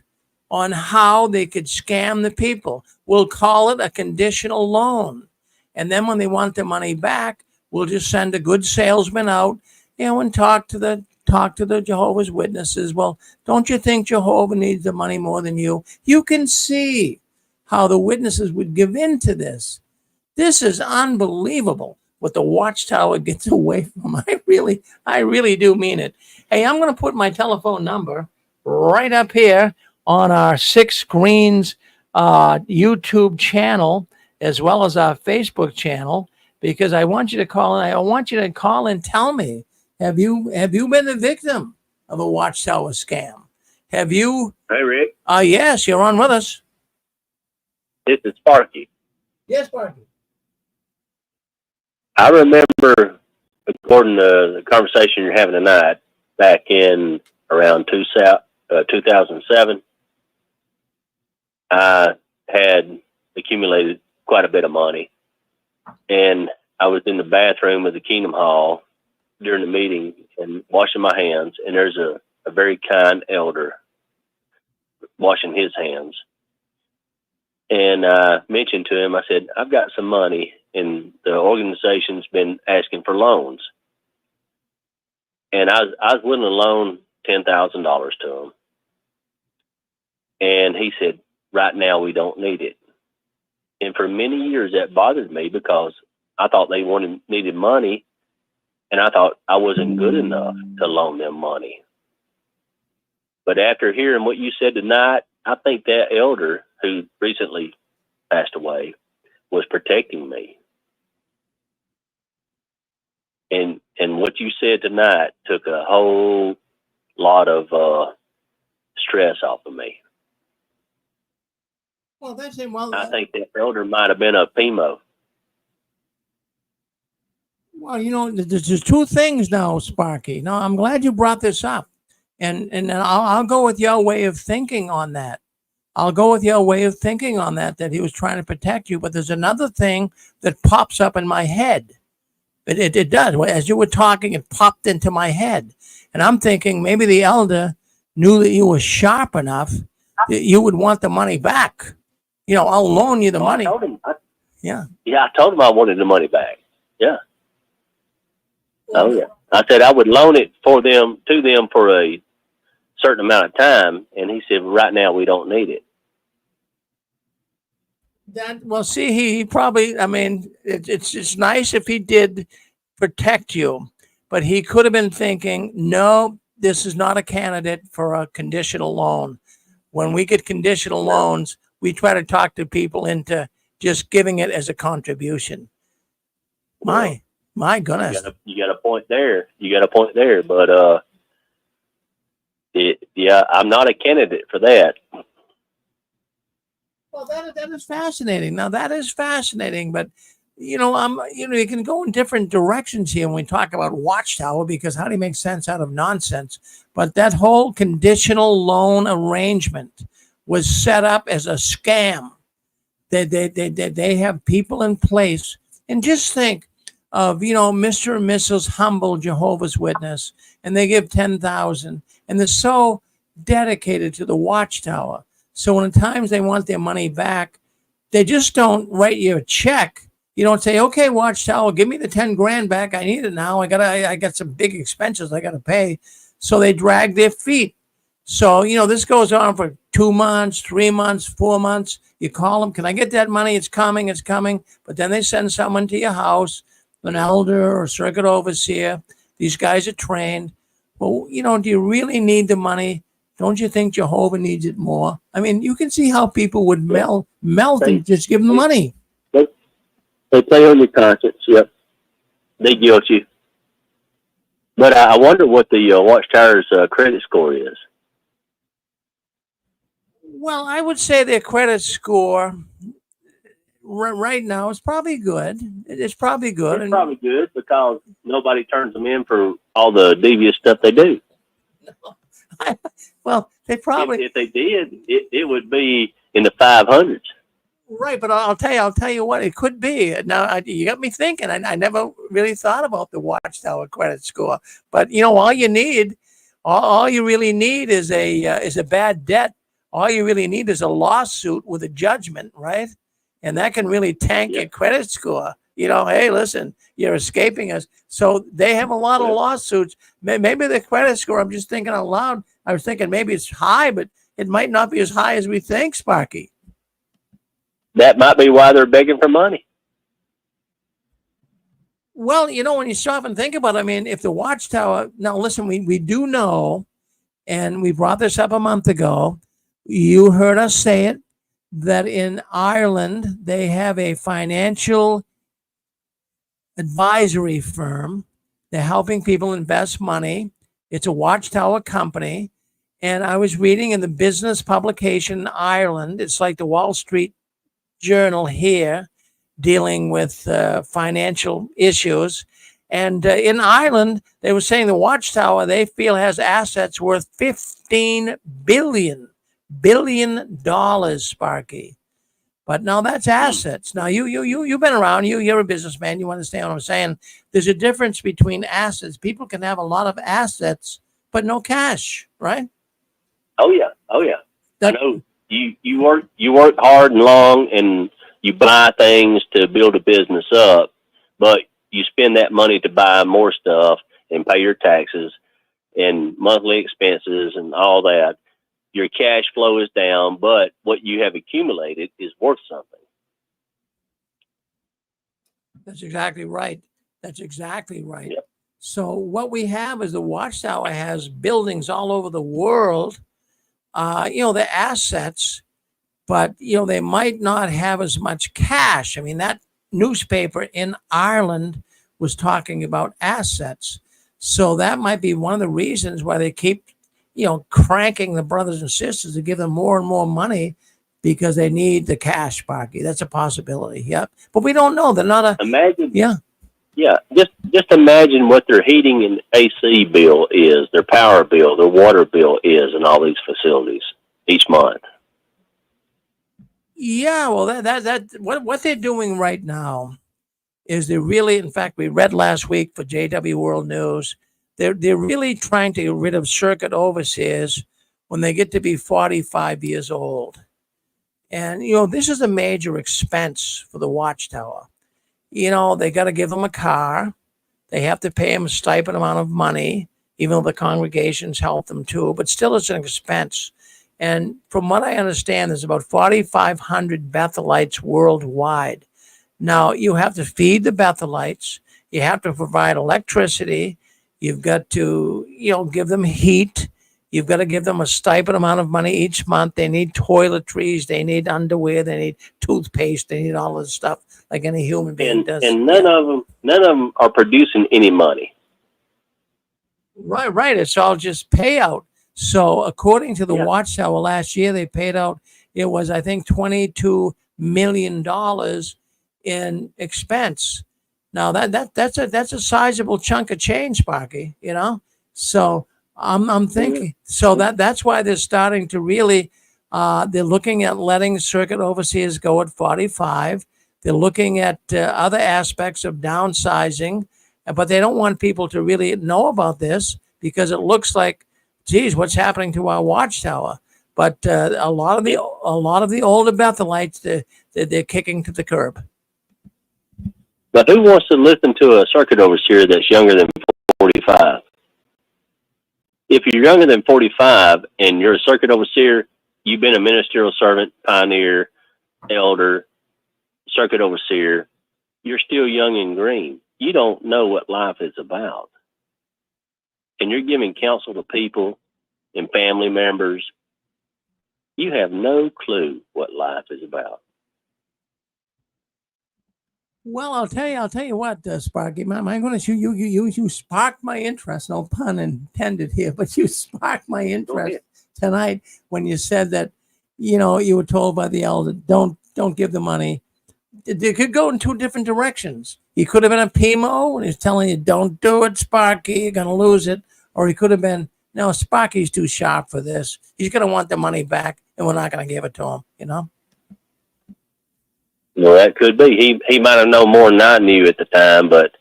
on how they could scam the people. We'll call it a conditional loan. And then when they want their money back, we'll just send a good salesman out, you know, and talk to the Jehovah's Witnesses. Well, don't you think Jehovah needs the money more than you? You can see how the witnesses would give in to this. This is unbelievable what the Watchtower gets away from. I really do mean it. Hey, I'm going to put my telephone number right up here on our 6 Screens YouTube channel, as well as our Facebook channel, because I want you to call and I want you to call and tell me, have you been the victim of a Watchtower scam? Have you? Hey, Rick. Yes, you're on with us. This is Sparky. Yes, Sparky. I remember, according to the conversation you're having tonight, back in around 2007, I had accumulated quite a bit of money. And I was in the bathroom of the Kingdom Hall during the meeting and washing my hands. And there's a very kind elder washing his hands. And I mentioned to him, I said, I've got some money and the organization's been asking for loans. And I was willing to loan $10,000 to him. And he said, right now we don't need it. And for many years that bothered me because I thought they needed money, and I thought I wasn't good enough to loan them money. But after hearing what you said tonight, I think that elder who recently passed away was protecting me. And what you said tonight took a whole lot of stress off of me. Well, that's it. Well, I think that elder might have been a PMO. Well, you know, there's 2 things now, Sparky. Now, I'm glad you brought this up, and I'll go with your way of thinking on that. That he was trying to protect you. But there's another thing that pops up in my head. It does. As you were talking, it popped into my head. And I'm thinking maybe the elder knew that you were sharp enough that you would want the money back. You know, I'll loan you the money. I told him, Yeah, I told him I wanted the money back. Yeah. Oh, yeah. I said I would loan it to them for a certain amount of time. And he said, right now we don't need it. See, he probably, I mean, it's nice if he did protect you, but he could have been thinking, no, this is not a candidate for a conditional loan. When we get conditional loans, we try to talk to people into just giving it as a contribution. My goodness. You got a point there. But, I'm not a candidate for that. Well, that is fascinating. Now that is fascinating, but you can go in different directions here when we talk about Watchtower, because how do you make sense out of nonsense? But that whole conditional loan arrangement was set up as a scam. They have people in place, and just think of Mr. and Mrs. Humble Jehovah's Witness, and they give $10,000, and they're so dedicated to the Watchtower. So when at times they want their money back, they just don't write you a check. You don't say, okay, Watchtower, give me the 10 grand back. I need it now. I got some big expenses I got to pay. So they drag their feet. So, this goes on for 2 months, 3 months, 4 months. You call them, can I get that money? It's coming. But then they send someone to your house, an elder or circuit overseer. These guys are trained. Well, do you really need the money? Don't you think Jehovah needs it more? I mean, you can see how people would melt and just give them the money. They play on your conscience. Yep. They guilt you. But I wonder what the Watchtower's credit score is. Well, I would say their credit score right now is probably good. It's probably good. It's probably good because nobody turns them in for all the devious stuff they do. Well, they probably If they did, it would be in the 500s. right. But I'll tell you what, it could be. Now you got me thinking. I never really thought about the Watchtower credit score. But all you need, all you really need is a bad debt. All you really need is a lawsuit with a judgment, right? And that can really tank your credit score. Hey, listen, you're escaping us. So they have a lot of lawsuits. Maybe the credit score, I'm just thinking out loud. I was thinking maybe it's high, but it might not be as high as we think, Sparky. That might be why they're begging for money. Well, when you stop and think about it, I mean, if the Watchtower, now listen, we do know, and we brought this up a month ago, you heard us say it, that in Ireland, they have a financial advisory firm. They're helping people invest money. It's a Watchtower company. And I was reading in the business publication in Ireland, it's like the Wall Street Journal here, dealing with financial issues. And in Ireland, they were saying the Watchtower, they feel, has assets worth $15 billion, Sparky. But now that's assets. Now you've been around. You're a businessman. You understand what I'm saying? There's a difference between assets. People can have a lot of assets, but no cash, right? Oh yeah. I know you work hard and long, and you buy things to build a business up, but you spend that money to buy more stuff and pay your taxes and monthly expenses and all that. Your cash flow is down, but what you have accumulated is worth something. That's exactly right. Yep. So what we have is the Watchtower has buildings all over the world. They're assets, but they might not have as much cash. I mean, that newspaper in Ireland was talking about assets. So that might be one of the reasons why they keep cranking the brothers and sisters to give them more and more money, because they need the cash, Sparky. That's a possibility. Yep. But we don't know. They're not Imagine. Yeah. Yeah. Just imagine what their heating and AC bill is, their power bill, their water bill is, in all these facilities each month. Yeah. Well, what they're doing right now is they're really, in fact, we read last week for JW World News, they're really trying to get rid of circuit overseers when they get to be 45 years old. And, this is a major expense for the Watchtower. They got to give them a car. They have to pay them a stipend amount of money, even though the congregations help them too. But still, it's an expense. And from what I understand, there's about 4,500 Bethelites worldwide. Now, you have to feed the Bethelites. You have to provide electricity. You've got to, give them heat. You've got to give them a stipend amount of money each month. They need toiletries. They need underwear. They need toothpaste. They need all this stuff like any human being does. And none of them are producing any money. Right. It's all just payout. So according to the Watchtower last year, they paid out, it was, I think, $22 million in expense. Now that's a sizable chunk of change, Sparky, So I'm thinking, so that's why they're starting to really, they're looking at letting circuit overseers go at 45. They're looking at other aspects of downsizing, but they don't want people to really know about this, because it looks like, geez, what's happening to our Watchtower? But a lot of the older Bethelites, they're kicking to the curb. But who wants to listen to a circuit overseer that's younger than 45? If you're younger than 45 and you're a circuit overseer, you've been a ministerial servant, pioneer, elder, circuit overseer, you're still young and green. You don't know what life is about. And you're giving counsel to people and family members. You have no clue what life is about. Well, I'll tell you what, Sparky, my goodness, you sparked my interest. No pun intended here, but you sparked my interest tonight when you said that, you know, you were told by the elder, don't give the money. It could go in two different directions. He could have been a PMO and he's telling you, don't do it, Sparky, you're going to lose it. Or he could have been, no, Sparky's too sharp for this. He's going to want the money back and we're not going to give it to him, you know? Well, that could be. He might have known more than I knew at the time, but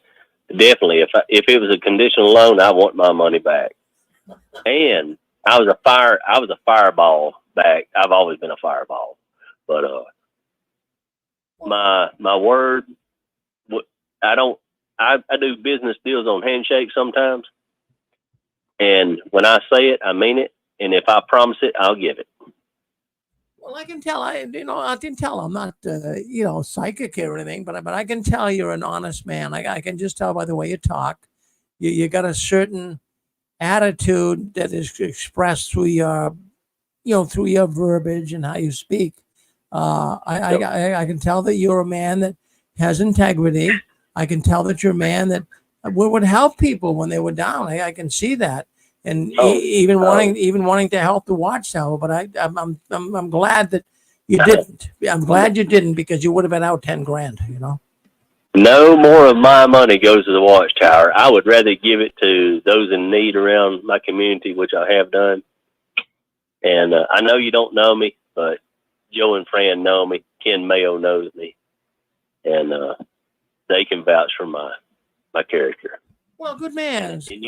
definitely, if it was a conditional loan, I want my money back. And I was a fireball back. I've always been a fireball, but my word, I do business deals on handshake sometimes, and when I say it, I mean it. And if I promise it, I'll give it. Well, I can tell. I can tell. I'm not, psychic or anything, but I can tell you're an honest man. I can just tell by the way you talk. You got a certain attitude that is expressed through your, through your verbiage and how you speak. I can tell that you're a man that has integrity. I can tell that you're a man that would help people when they were down. I can see that. And even wanting to help the Watchtower, but I'm glad that you didn't. I'm glad you didn't, because you would have been out $10,000. You know. No more of my money goes to the Watchtower. I would rather give it to those in need around my community, which I have done. And I know you don't know me, but Joe and Fran know me. Ken Mayo knows me, and they can vouch for my character. Well, good man. And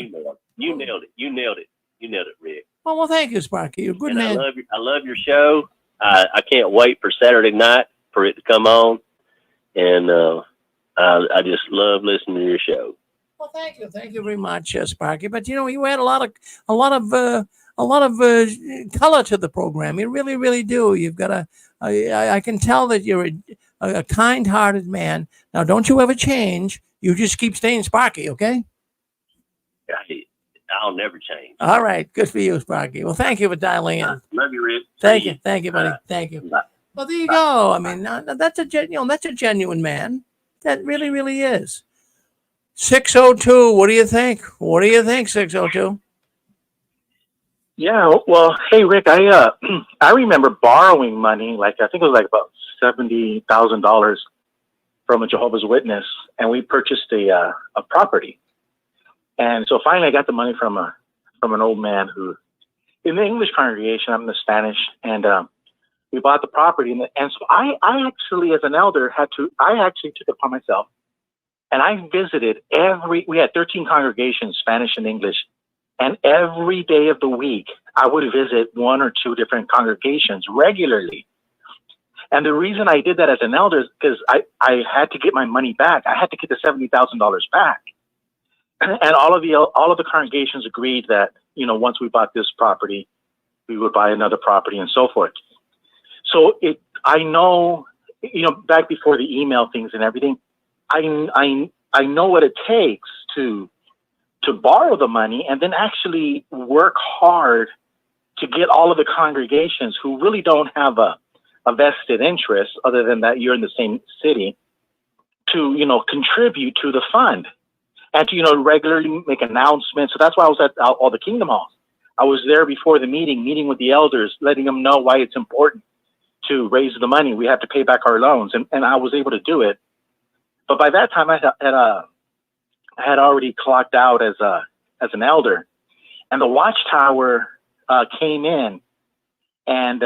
you nailed it. You nailed it, Rick. Well, thank you, Sparky. You're a good man. I love your show. I can't wait for Saturday night for it to come on, and I just love listening to your show. Well, thank you very much, Sparky. But you add a lot of color to the program. You really, really do. You've got I can tell that you're a kind-hearted man. Now, don't you ever change. You just keep staying Sparky, okay? I'll never change. All right. Good for you, Sparky. Well, thank you for dialing in. Love you, Rick. Thank you, buddy. Thank you. Bye. Well, there you go. I mean, that's a genuine man. That really, really is. 602. What do you think? 602? Yeah, well, hey Rick, I remember borrowing money, I think it was about $70,000 from a Jehovah's Witness, and we purchased a property. And so finally, I got the money from an old man who, in the English congregation, I'm in the Spanish, and we bought the property. And so I actually, as an elder, I actually took it upon myself, and I visited we had 13 congregations, Spanish and English. And every day of the week, I would visit one or two different congregations regularly. And the reason I did that as an elder is because I had to get my money back. I had to get the $70,000 back. And all of the congregations agreed that, once we bought this property, we would buy another property and so forth. So I know, back before the email things and everything, I know what it takes to borrow the money and then actually work hard to get all of the congregations who really don't have a vested interest, other than that you're in the same city, to, contribute to the fund and to, regularly make announcements. So that's why I was at all the Kingdom Halls. I was there before the meeting with the elders, letting them know why it's important to raise the money. We have to pay back our loans. And I was able to do it. But by that time I had already clocked out as an elder, and the Watchtower came in, and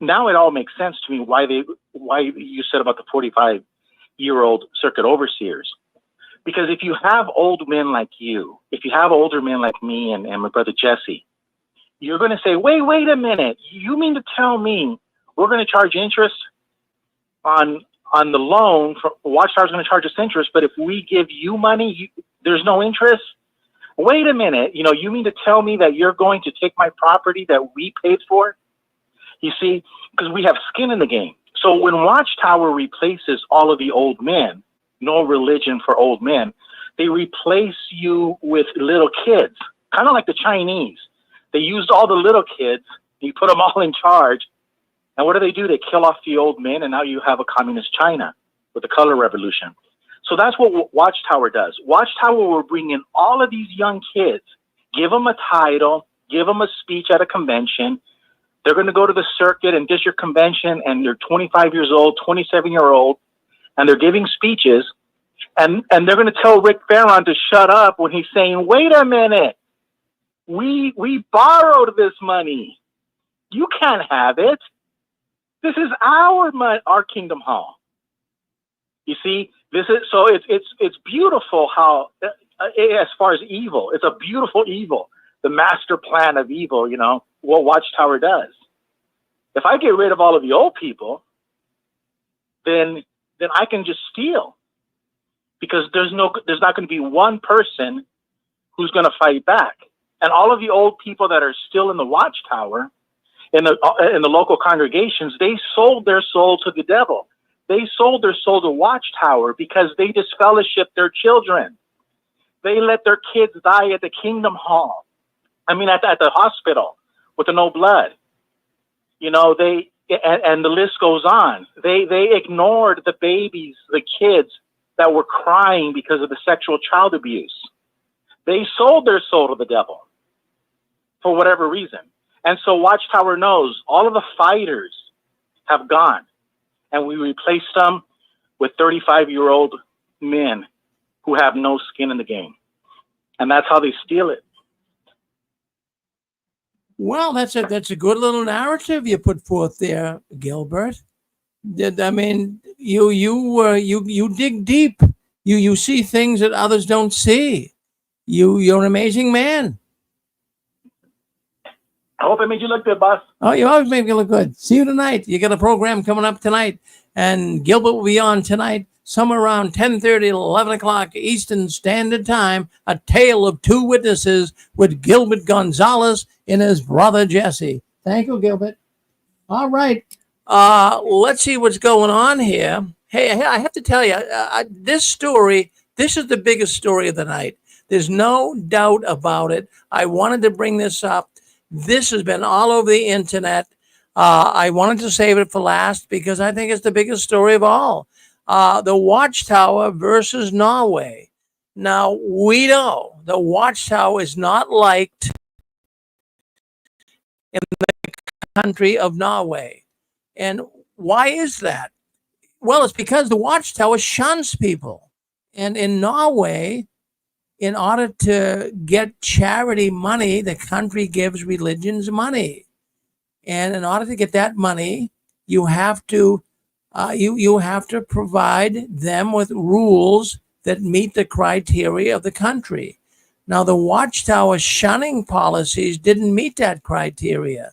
now it all makes sense to me why you said about the 45-year-old circuit overseers. Because if you have old men like you, if you have older men like me and my brother Jesse, you're going to say, wait a minute, you mean to tell me we're going to charge interest on the loan? Watchtower's going to charge us interest, but if we give you money, there's no interest? Wait a minute, you mean to tell me that you're going to take my property that we paid for? You see, because we have skin in the game. So when Watchtower replaces all of the old men, no religion for old men, they replace you with little kids, kind of like the Chinese. They used all the little kids, you put them all in charge, and what do? They kill off the old men, and now you have a communist China with the color revolution. So that's what Watchtower does. Watchtower will bring in all of these young kids, give them a title, give them a speech at a convention, They're going to go to the circuit and district convention, and they're 25 years old, 27-year-old, and they're giving speeches, and they're going to tell Rick Farron to shut up when he's saying, wait a minute, we borrowed this money. You can't have it. This is our money, our Kingdom Hall. You see, this is so it's beautiful how, as far as evil, it's a beautiful evil. The master plan of evil, you know, what Watchtower does. If I get rid of all of the old people, then I can just steal, because there's not going to be one person who's going to fight back. And all of the old people that are still in the Watchtower, in the local congregations, they sold their soul to the devil. They sold their soul to Watchtower because they disfellowshipped their children. They let their kids die at the Kingdom Hall. I mean, at the hospital with the no blood. You know, and the list goes on. They ignored the babies, the kids that were crying because of the sexual child abuse. They sold their soul to the devil for whatever reason. And so Watchtower knows all of the fighters have gone, and we replaced them with 35-year-old men who have no skin in the game. And that's how they steal it. Well, that's a good little narrative you put forth there, Gilbert. I mean, you dig deep. You see things that others don't see. You're an amazing man. I hope I made you look good, boss. Oh, you always make me look good. See you tonight. You got a program coming up tonight, and Gilbert will be on tonight, somewhere around 10:30 to 11 o'clock Eastern Standard Time, A Tale of Two Witnesses with Gilbert Gonzalez and his brother Jesse. Thank you, Gilbert. All right. Let's see what's going on here. Hey, I have to tell you, this story, this is the biggest story of the night. There's no doubt about it. I wanted to bring this up. This has been all over the internet. I wanted to save it for last because I think it's the biggest story of all. The Watchtower versus Norway. Now, we know the Watchtower is not liked in the country of Norway. And why is that? Well, it's because the Watchtower shuns people. And in Norway, in order to get charity money, the country gives religions money. And in order to get that money, you have to you have to provide them with rules that meet the criteria of the country. Now, the Watchtower shunning policies didn't meet that criteria.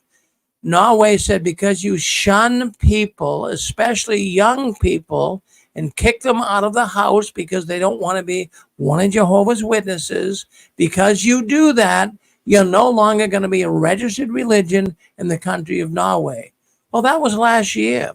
Norway said, because you shun people, especially young people, and kick them out of the house because they don't want to be one of Jehovah's Witnesses, because you do that, you're no longer going to be a registered religion in the country of Norway. Well, that was last year.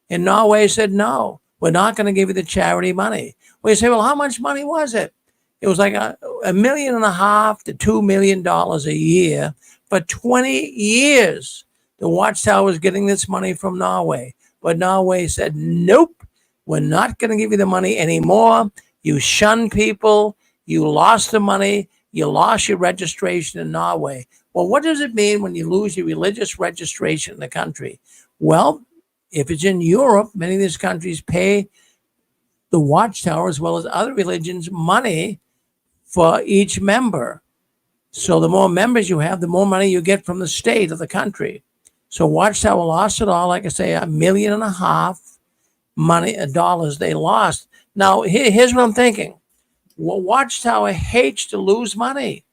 And Norway said, no, we're not going to give you the charity money. Well, you say, well, how much money was it? It was like $1.5 million to $2 million a year for 20 years. The Watchtower was getting this money from Norway. But Norway said, nope, we're not going to give you the money anymore. You shun people. You lost the money. You lost your registration in Norway. Well, what does it mean when you lose your religious registration in the country? Well, if it's in Europe, many of these countries pay the Watchtower, as well as other religions, money for each member. So the more members you have, the more money you get from the state of the country. So Watchtower lost it all, like I say, $1.5 million dollars they lost. Now, here's what I'm thinking. Well, Watchtower hates to lose money.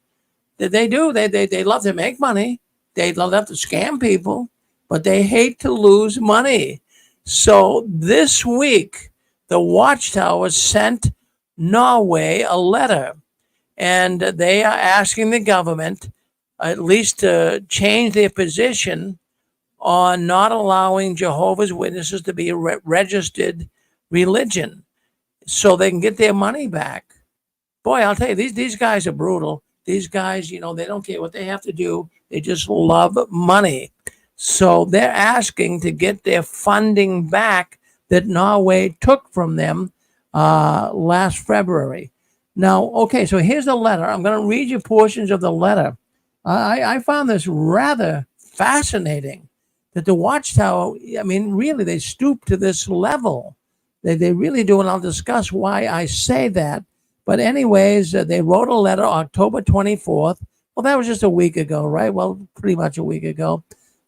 They do. They love to make money. They love to scam people, but they hate to lose money. So this week, the Watchtower sent Norway a letter, and they are asking the government at least to change their position on not allowing Jehovah's Witnesses to be a registered religion so they can get their money back. Boy, I'll tell you, these guys are brutal. These guys, you know, they don't care what they have to do. They just love money. So they're asking to get their funding back that Norway took from them last February. Now, okay, so here's the letter. I'm going to read you portions of the letter. I found this rather fascinating. that the Watchtower, I mean, really, they stoop to this level. They really do, and I'll discuss why I say that. But anyways, they wrote a letter October 24th. Well, that was just a week ago, right? Well, pretty much a week ago.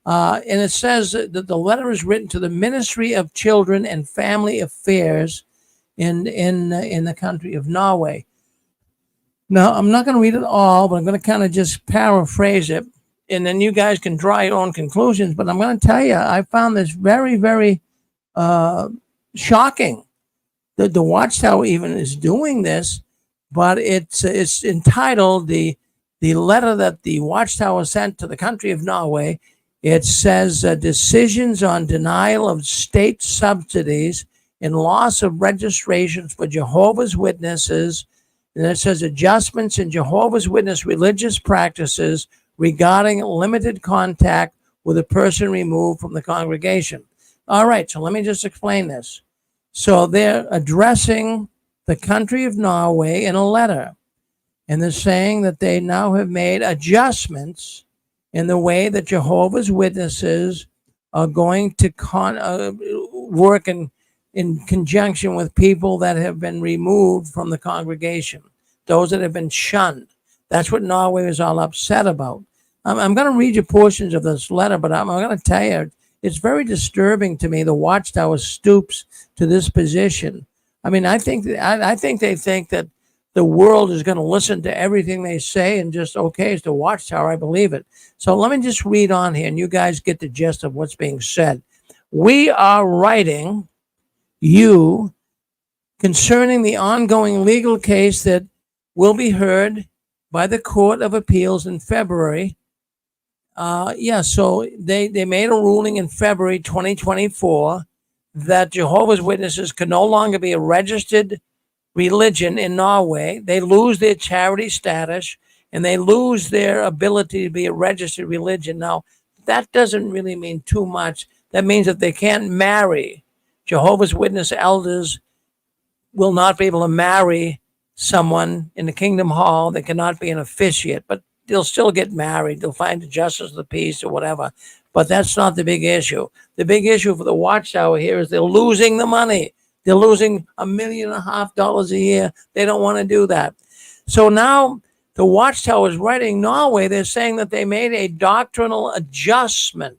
And it says that the letter is written to the Ministry of Children and Family Affairs in the country of Norway. Now, I'm not going to read it all, but I'm going to kind of just paraphrase it, and then you guys can draw your own conclusions. But I'm going to tell you, I found this very, very shocking that the Watchtower even is doing this, but it's entitled the letter that the Watchtower sent to the country of Norway. It says decisions on denial of state subsidies and loss of registrations for Jehovah's Witnesses. And it says adjustments in Jehovah's Witness religious practices regarding limited contact with a person removed from the congregation. All right, so let me just explain this. So they're addressing the country of Norway in a letter, and they're saying that they now have made adjustments in the way that Jehovah's Witnesses are going to work in conjunction with people that have been removed from the congregation, those that have been shunned. That's what Norway is all upset about. I'm going to read you portions of this letter, but I'm going to tell you, it's very disturbing to me the Watchtower stoops to this position. I mean, I think they think that the world is going to listen to everything they say and just, okay, it's the Watchtower, I believe it. So let me just read on here, and you guys get the gist of what's being said. We are writing you concerning the ongoing legal case that will be heard by the Court of Appeals in February. So they made a ruling in February 2024 that Jehovah's Witnesses can no longer be a registered religion in Norway. They lose their charity status and they lose their ability to be a registered religion. Now, that doesn't really mean too much. That means that they can't marry. Jehovah's Witness elders will not be able to marry someone in the Kingdom Hall. They cannot be an officiate, but they'll still get married. They'll find the justice of the peace or whatever. But that's not the big issue. The big issue for the Watchtower here is they're losing the money. They're losing $1.5 million a year. They don't want to do that. So now the Watchtower is writing Norway. They're saying that they made a doctrinal adjustment.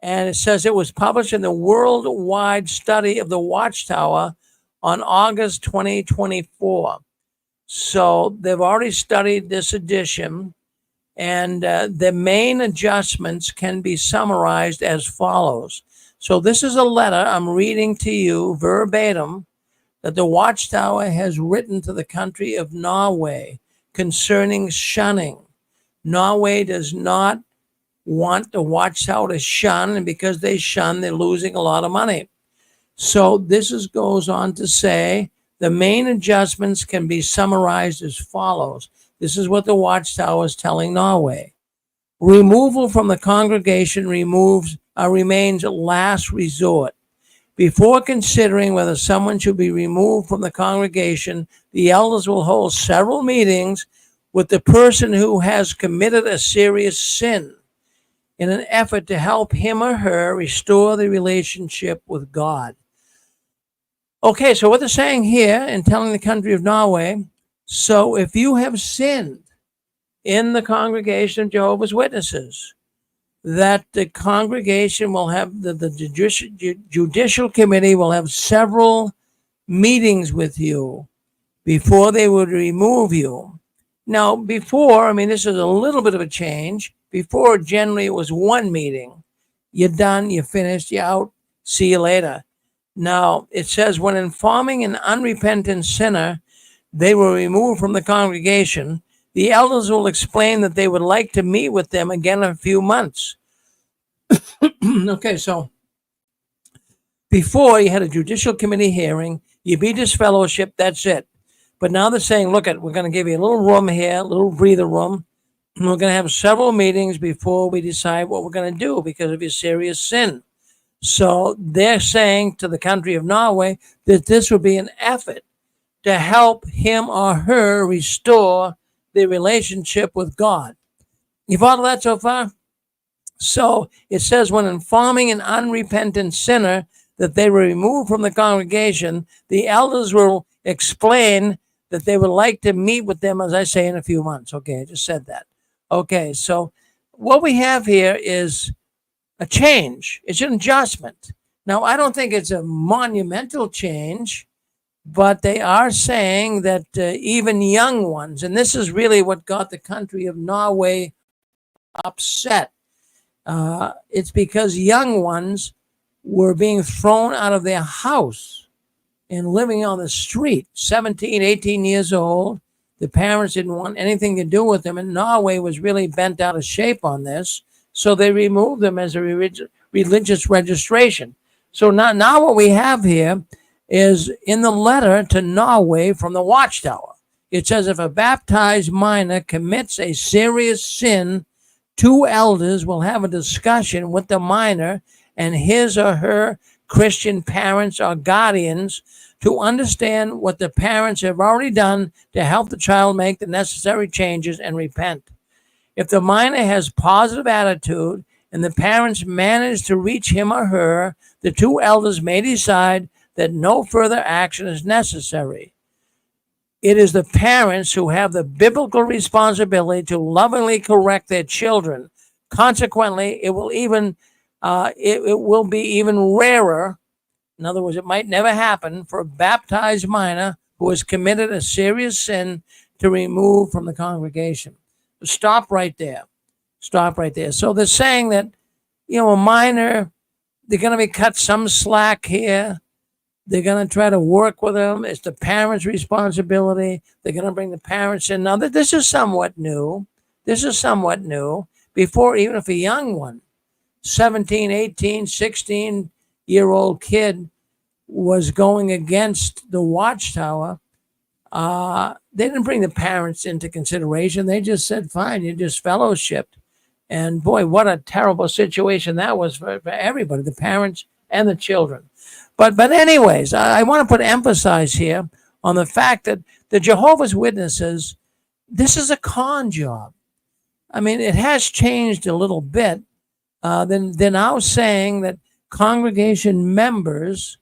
And it says it was published in the Worldwide Study of the Watchtower on August 2024. So they've already studied this edition, and the main adjustments can be summarized as follows. So this is a letter I'm reading to you verbatim that the Watchtower has written to the country of Norway concerning shunning. Norway does not want the Watchtower to shun, and because they shun, they're losing a lot of money. So this goes on to say the main adjustments can be summarized as follows. This is what the Watchtower is telling Norway. Removal from the congregation remains last resort. Before considering whether someone should be removed from the congregation, the elders will hold several meetings with the person who has committed a serious sin in an effort to help him or her restore the relationship with God. Okay, so what they're saying here and telling the country of Norway, so if you have sinned in the congregation of Jehovah's Witnesses, that the congregation will have, the judicial committee will have several meetings with you before they would remove you. Now, before, I mean, this is a little bit of a change. Before, generally, it was one meeting. You're done, you're finished, you're out, see you later. Now, it says, when informing an unrepentant sinner they were removed from the congregation, the elders will explain that they would like to meet with them again in a few months. Okay, so before you had a judicial committee hearing, you be disfellowship, that's it. But now they're saying, look, we're going to give you a little room here, a little breather room. And we're going to have several meetings before we decide what we're going to do because of your serious sin. So they're saying to the country of Norway that this would be an effort to help him or her restore their relationship with God. You follow that so far? So it says, when informing an unrepentant sinner that they were removed from the congregation, the elders will explain that they would like to meet with them, as I say, in a few months. Okay, I just said that. Okay, so what we have here is a change. It's an adjustment. Now, I don't think it's a monumental change, but they are saying that even young ones, and this is really what got the country of Norway upset. It's because young ones were being thrown out of their house and living on the street, 17, 18 years old. The parents didn't want anything to do with them, and Norway was really bent out of shape on this, so they removed them as a religious registration. So now what we have here is in the letter to Norway from the Watchtower. It says, if a baptized minor commits a serious sin, 2 elders will have a discussion with the minor and his or her Christian parents or guardians to understand what the parents have already done to help the child make the necessary changes and repent. If the minor has positive attitude and the parents manage to reach him or her, the 2 elders may decide that no further action is necessary. It is the parents who have the biblical responsibility to lovingly correct their children. Consequently, it will be even rarer. In other words, it might never happen for a baptized minor who has committed a serious sin to remove from the congregation. Stop right there. Stop right there. So they're saying that, a minor, they're going to be cut some slack here. They're going to try to work with them. It's the parents' responsibility. They're going to bring the parents in. Now, this is somewhat new. Before, even if a young one, 17, 18, 16-year-old kid was going against the Watchtower, they didn't bring the parents into consideration. They just said, fine, you just fellowshipped. And boy, what a terrible situation that was for everybody, the parents and the children. But anyways, I want to put emphasis here on the fact that the Jehovah's Witnesses, this is a con job. I mean, it has changed a little bit. They're now saying that congregation members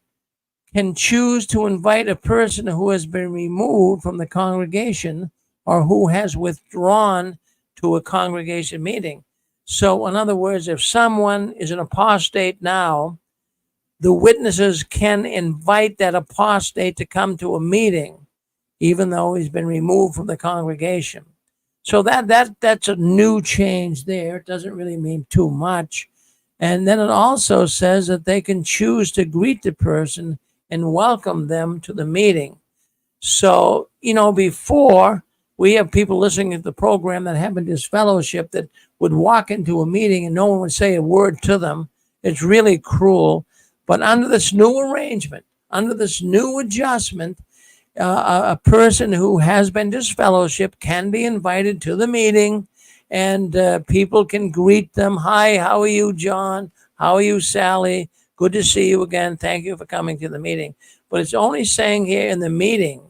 can choose to invite a person who has been removed from the congregation or who has withdrawn to a congregation meeting. So, in other words, if someone is an apostate now, the witnesses can invite that apostate to come to a meeting, even though he's been removed from the congregation. So that's a new change there. It doesn't really mean too much. And then it also says that they can choose to greet the person and welcome them to the meeting. So, before, we have people listening to the program that have been disfellowship that would walk into a meeting and no one would say a word to them. It's really cruel. But under this new arrangement, under this new adjustment, a person who has been disfellowship can be invited to the meeting, and people can greet them. Hi, how are you, John? How are you, Sally? Good to see you again. Thank you for coming to the meeting. But it's only saying here in the meeting.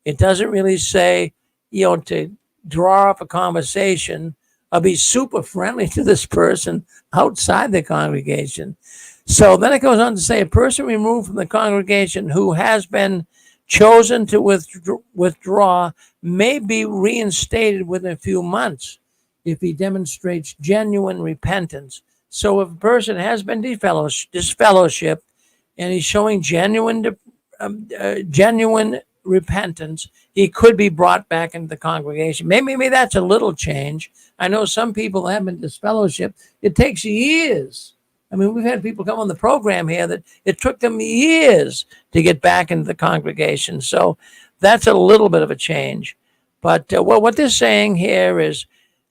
It doesn't really say, to draw up a conversation or be super friendly to this person outside the congregation. So then it goes on to say, a person removed from the congregation who has been chosen to withdraw may be reinstated within a few months if he demonstrates genuine repentance. So if a person has been disfellowshipped and he's showing genuine repentance, he could be brought back into the congregation. Maybe that's a little change. I know some people have been disfellowshipped. It takes years. I mean, we've had people come on the program here that it took them years to get back into the congregation. So that's a little bit of a change. But what they're saying here is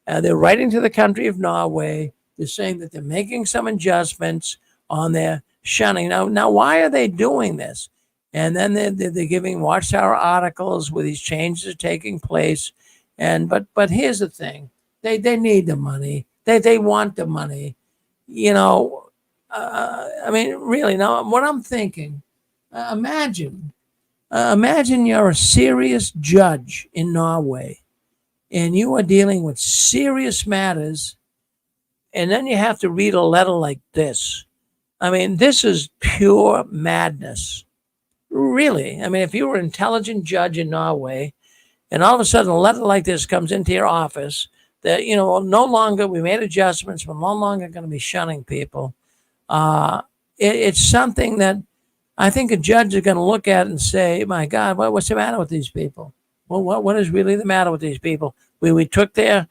they're writing to the country of Norway. They're saying that they're making some adjustments on their shunning. Now, why are they doing this? And then they're giving Watchtower articles where these changes are taking place. But here's the thing. They need the money. They want the money. I mean, really, now what I'm thinking, imagine you're a serious judge in Norway and you are dealing with serious matters, and then you have to read a letter like this. I mean, this is pure madness. Really. I mean, if you were an intelligent judge in Norway, and all of a sudden a letter like this comes into your office that, no longer, we made adjustments, we're no longer going to be shunning people. It's something that I think a judge is going to look at and say, my God, what's the matter with these people? Well, what is really the matter with these people? We took their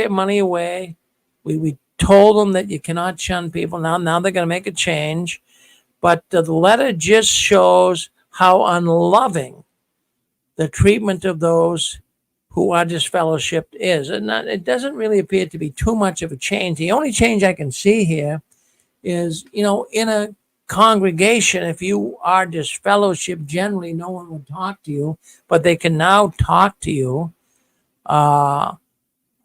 money away. We told them that you cannot shun people. Now they're going to make a change. But the letter just shows how unloving the treatment of those who are disfellowshipped is. And it doesn't really appear to be too much of a change. The only change I can see here is, in a congregation, if you are disfellowshipped, generally no one would talk to you, but they can now talk to you.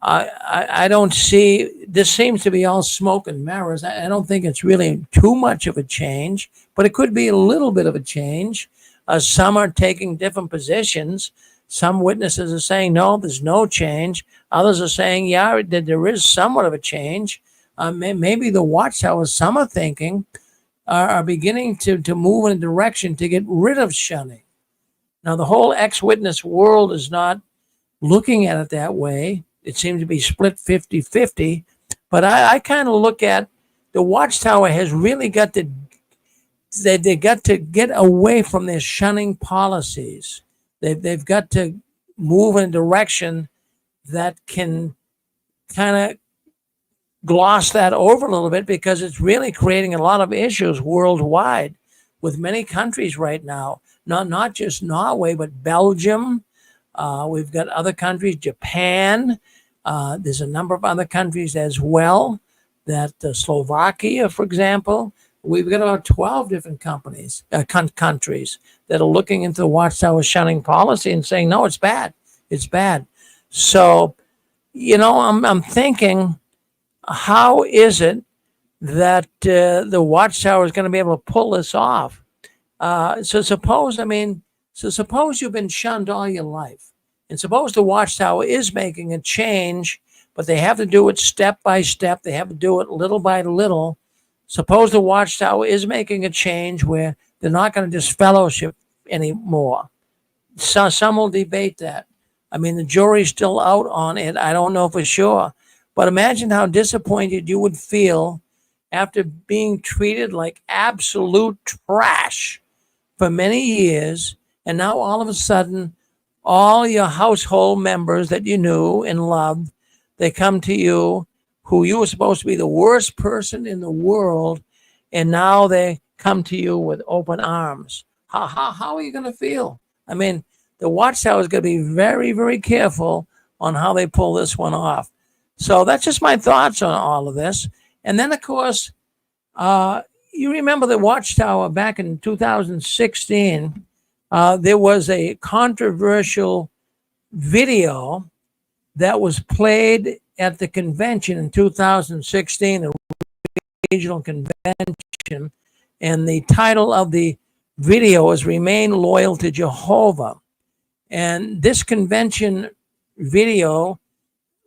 I don't see, this seems to be all smoke and mirrors. I don't think it's really too much of a change, but it could be a little bit of a change. Some are taking different positions. Some witnesses are saying, no, there's no change. Others are saying, yeah, there is somewhat of a change. Maybe the Watchtower, some are thinking, are beginning to move in a direction to get rid of shunning. Now, the whole ex-witness world is not looking at it that way. It seems to be split 50-50. But I kind of look at the Watchtower has really got to, they got to get away from their shunning policies. They've got to move in a direction that can kind of gloss that over a little bit, because it's really creating a lot of issues worldwide with many countries right now. Not just Norway, but Belgium. We've got other countries, Japan. There's a number of other countries as well, that Slovakia, for example. We've got about 12 different countries that are looking into the Watchtower shunning policy and saying, no, it's bad. It's bad. So, I'm thinking, how is it that the Watchtower is going to be able to pull this off? So suppose you've been shunned all your life, and suppose the Watchtower is making a change, but they have to do it step by step. They have to do it little by little. Suppose the Watchtower is making a change where they're not going to disfellowship anymore. So some will debate that. I mean, the jury's still out on it. I don't know for sure. But imagine how disappointed you would feel after being treated like absolute trash for many years, and now all of a sudden, all your household members that you knew and loved, they come to you, who you were supposed to be the worst person in the world, and now they come to you with open arms. How are you going to feel? I mean, the Watchtower is going to be very, very careful on how they pull this one off. So that's just my thoughts on all of this. And then, of course, you remember the Watchtower back in 2016, there was a controversial video that was played at the convention in 2016, the regional convention, and the title of the video is Remain Loyal to Jehovah. And this convention video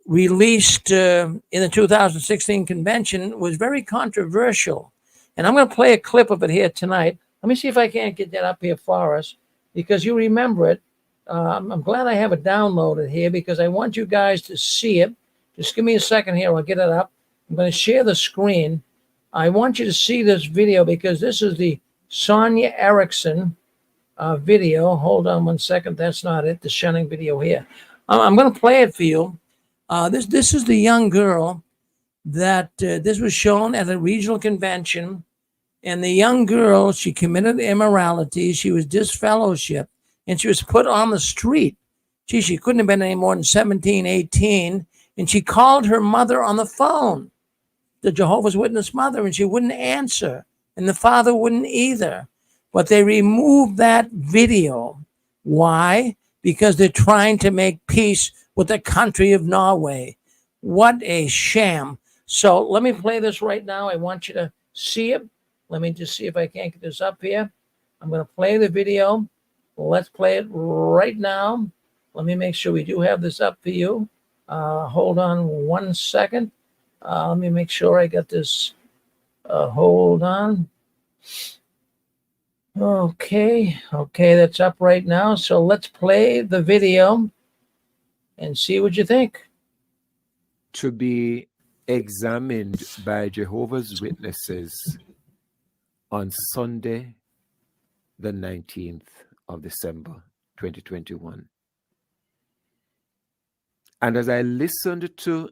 released in the 2016 convention was very controversial. And I'm going to play a clip of it here tonight. Let me see if I can't get that up here for us, because you remember it. I'm glad I have it downloaded here, because I want you guys to see it. Just give me a second here. I'll get it up. I'm going to share the screen. I want you to see this video, because this is the Sonia Erickson video. Hold on one second. That's not it. The shunning video here. I'm going to play it for you. This is the young girl that this was shown at a regional convention. And the young girl, she committed immorality. She was disfellowshipped, and she was put on the street. She couldn't have been any more than 17, 18. And she called her mother on the phone, the Jehovah's Witness mother, and she wouldn't answer. And the father wouldn't either. But they removed that video. Why? Because they're trying to make peace with the country of Norway. What a sham. So let me play this right now. I want you to see it. Let me just see if I can't get this up here. I'm going to play the video. Let's play it right now. Let me make sure we do have this up for you. Hold on 1 second. Let me make sure I got this. Hold on. Okay, that's up right now. So let's play the video and see what you think. To be examined by Jehovah's Witnesses on Sunday, the 19th of December, 2021. And as I listened to...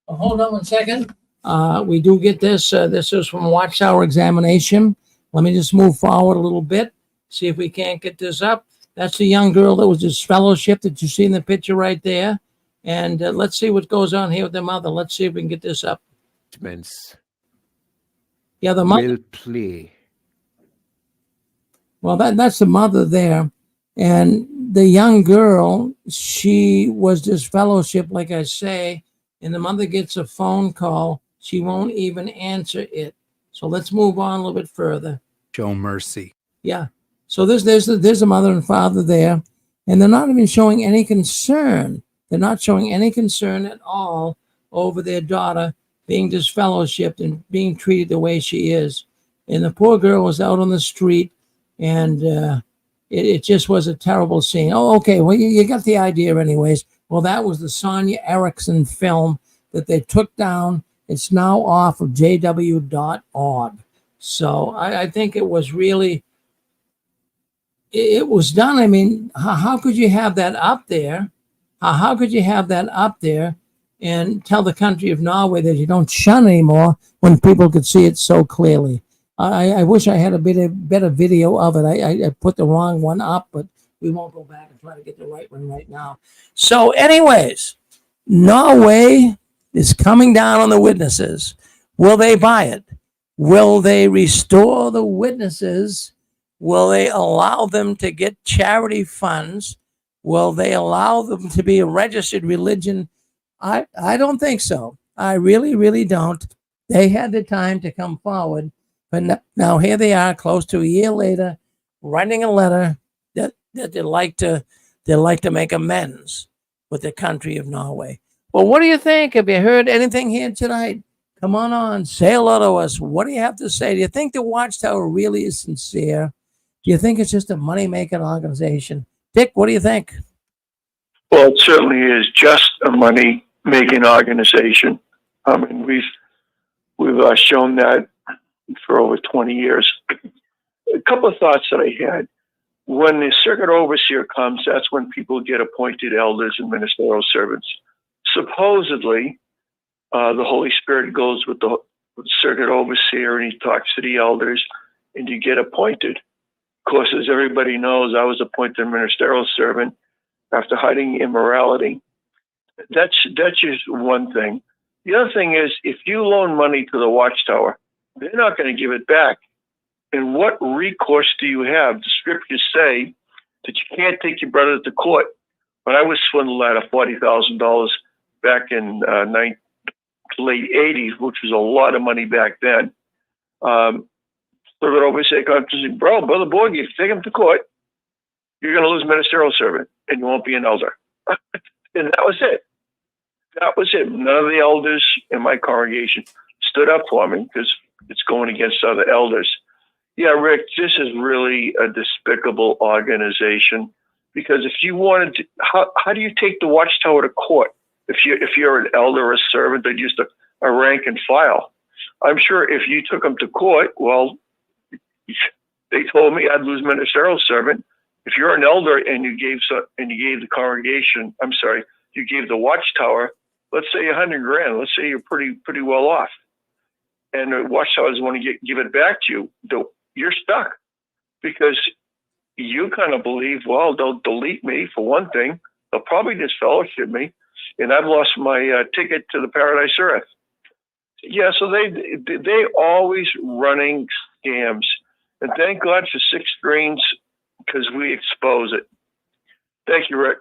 Hold on 1 second. We do get this. This is from Watchtower examination. Let me just move forward a little bit, see if we can't get this up. That's the young girl that was disfellowship that you see in the picture right there. And let's see what goes on here with the mother. Let's see if we can get this up. Yeah, the mother will play. Well, that's the mother there. And the young girl, she was disfellowship, like I say, and the mother gets a phone call. She won't even answer it. So let's move on a little bit further. Show mercy. Yeah. So there's a mother and father there, and they're not even showing any concern. They're not showing any concern at all over their daughter being disfellowshipped and being treated the way she is. And the poor girl was out on the street, and it just was a terrible scene. Oh, okay. Well, you got the idea anyways. Well, that was the Sonia Erickson film that they took down. It's now off of JW.org. So I think it was really, it was done. I mean, how could you have that up there? How could you have that up there and tell the country of Norway that you don't shun anymore when people could see it so clearly? I wish I had a better video of it. I put the wrong one up, but we won't go back and try to get the right one right now. So anyways, Norway is coming down on the witnesses. Will they buy it? Will they restore the witnesses? Will they allow them to get charity funds? Will they allow them to be a registered religion? I don't think so. I really, really don't. They had the time to come forward, but now here they are, close to a year later, writing a letter that they'd like to make amends with the country of Norway. Well, what do you think? Have you heard anything here tonight? Come on, say hello to us. What do you have to say? Do you think the Watchtower really is sincere? Do you think it's just a money-making organization? Dick, what do you think? Well, it certainly is just a money-making organization. I mean, we've shown that for over 20 years. A couple of thoughts that I had. When the circuit overseer comes, that's when people get appointed elders and ministerial servants. Supposedly, the Holy Spirit goes with the circuit overseer and he talks to the elders and you get appointed. Of course, as everybody knows, I was appointed ministerial servant after hiding immorality. That's just one thing. The other thing is, if you loan money to the Watchtower, they're not going to give it back. And what recourse do you have? The scriptures say that you can't take your brother to court. When I was swindled out of $40,000 back in late 80s, which was a lot of money back then, circuit overseer comes and says, Brother Borg, if you take him to court, you're going to lose ministerial servant and you won't be an elder. And that was it. That was it. None of the elders in my congregation stood up for me because it's going against other elders. Yeah, Rick, this is really a despicable organization because if you wanted to, how do you take the Watchtower to court? If you're an elder or a servant, they're just a rank and file. I'm sure if you took them to court, well, they told me I'd lose ministerial servant. If you're an elder and you gave the congregation, you gave the Watchtower, let's say $100,000. Let's say you're pretty well off, and the Watchtower doesn't want to give it back to you. You're stuck because you kind of believe, well, they'll delete me for one thing. They'll probably disfellowship me, and I've lost my ticket to the paradise earth. Yeah, so they always running scams, and thank God for 6 screens because we expose it. Thank you, Rick.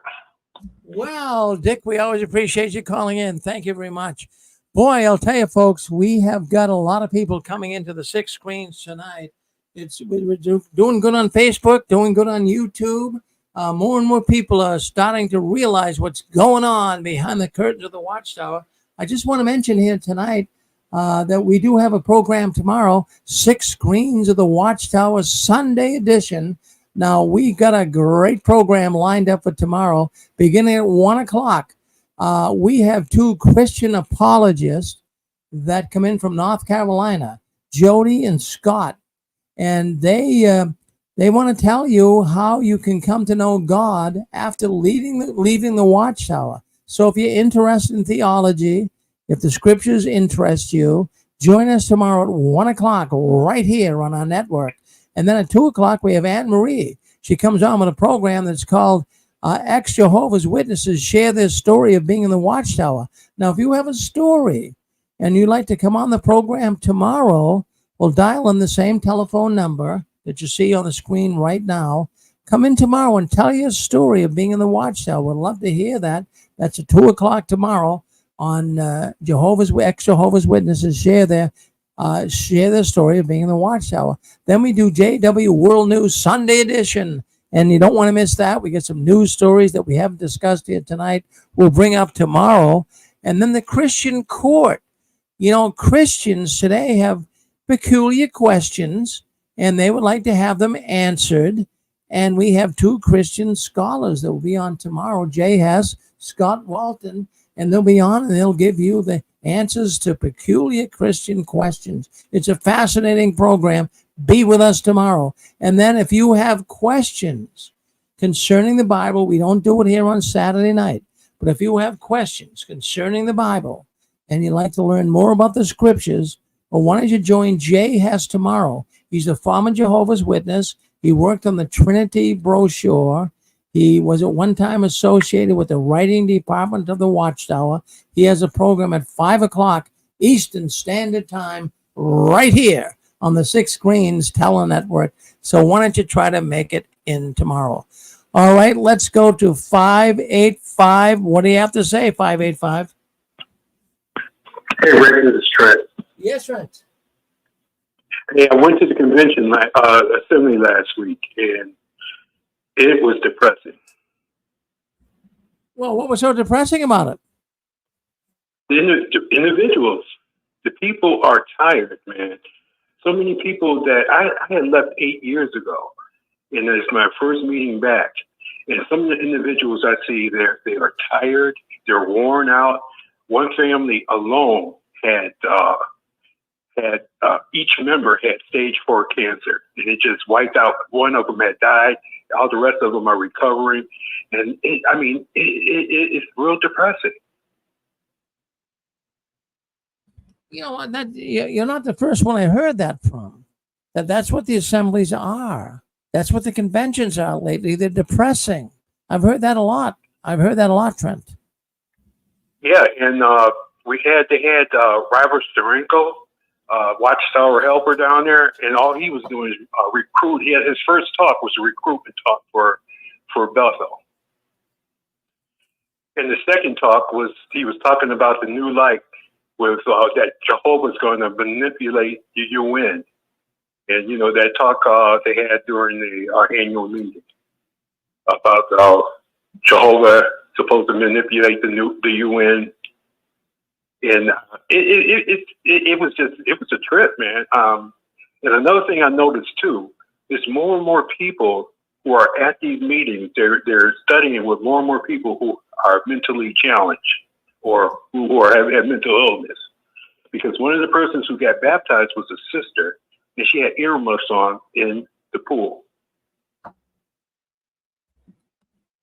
Well, Dick, we always appreciate you calling in. Thank you very much. Boy, I'll tell you, folks, we have got a lot of people coming into the 6 screens tonight. We're doing good on Facebook, doing good on YouTube. more and more people are starting to realize what's going on behind the curtains of the Watchtower. I just want to mention here tonight that we do have a program tomorrow, 6 Screens of the Watchtower Sunday edition. Now, we got a great program lined up for tomorrow, beginning at 1 o'clock. We have 2 Christian apologists that come in from North Carolina, Jody and Scott, and they want to tell you how you can come to know God after leaving the Watchtower. So if you're interested in theology, if the scriptures interest you, join us tomorrow at 1 o'clock right here on our network. And then at 2 o'clock, we have Anne Marie. She comes on with a program that's called Ex-Jehovah's Witnesses Share Their Story of Being in the Watchtower. Now, if you have a story and you'd like to come on the program tomorrow, we'll dial in the same telephone number that you see on the screen right now. Come in tomorrow and tell your story of being in the Watchtower. We'd love to hear that. That's at 2 o'clock tomorrow on Ex-Jehovah's Witnesses share their story of being in the Watchtower. Then we do JW World News Sunday edition, and you don't want to miss that. We get some news stories that we haven't discussed here tonight. We'll bring up tomorrow. And then the Christian Court. You know, Christians today have peculiar questions, and they would like to have them answered. And we have 2 Christian scholars that will be on tomorrow, Jay Hess, Scott Walton, and they'll be on and they'll give you the answers to peculiar Christian questions. It's a fascinating program. Be with us tomorrow. And then if you have questions concerning the Bible, we don't do it here on Saturday night, but if you have questions concerning the Bible and you'd like to learn more about the scriptures, well, why don't you join Jay Hess tomorrow? He's a former Jehovah's Witness. He worked on the Trinity brochure. He was at one time associated with the writing department of the Watchtower. He has a program at 5 o'clock Eastern Standard Time right here on the 6 Screens Telenetwork. So why don't you try to make it in tomorrow? All right, let's go to 585. What do you have to say, 585? Hey, Rick, this is Trent. Yes, Trent. Hey, I went to the convention assembly last week, and it was depressing. Well, what was so depressing about it? The individuals, the people are tired, man. So many people that I had left 8 years ago, and it's my first meeting back. And some of the individuals I see, they are tired, they're worn out. One family alone had each member had stage 4 cancer, and it just wiped out. One of them had died. All the rest of them are recovering, and it's real depressing. You know, that you're not the first one I heard that from. That's what the assemblies are. That's what the conventions are lately. They're depressing. I've heard that a lot. Trent. Yeah, and they had Robert Starenko, Watchtower helper down there, and all he was doing is recruit. He had his first talk was a recruitment talk for Bethel, and the second talk was he was talking about the new light with that Jehovah's going to manipulate the UN, and you know that talk they had during our annual meeting about Jehovah supposed to manipulate the UN. And it was a trip, man. And another thing I noticed too is more and more people who are at these meetings. They're studying with more and more people who are mentally challenged or who have mental illness. Because one of the persons who got baptized was a sister, and she had earmuffs on in the pool.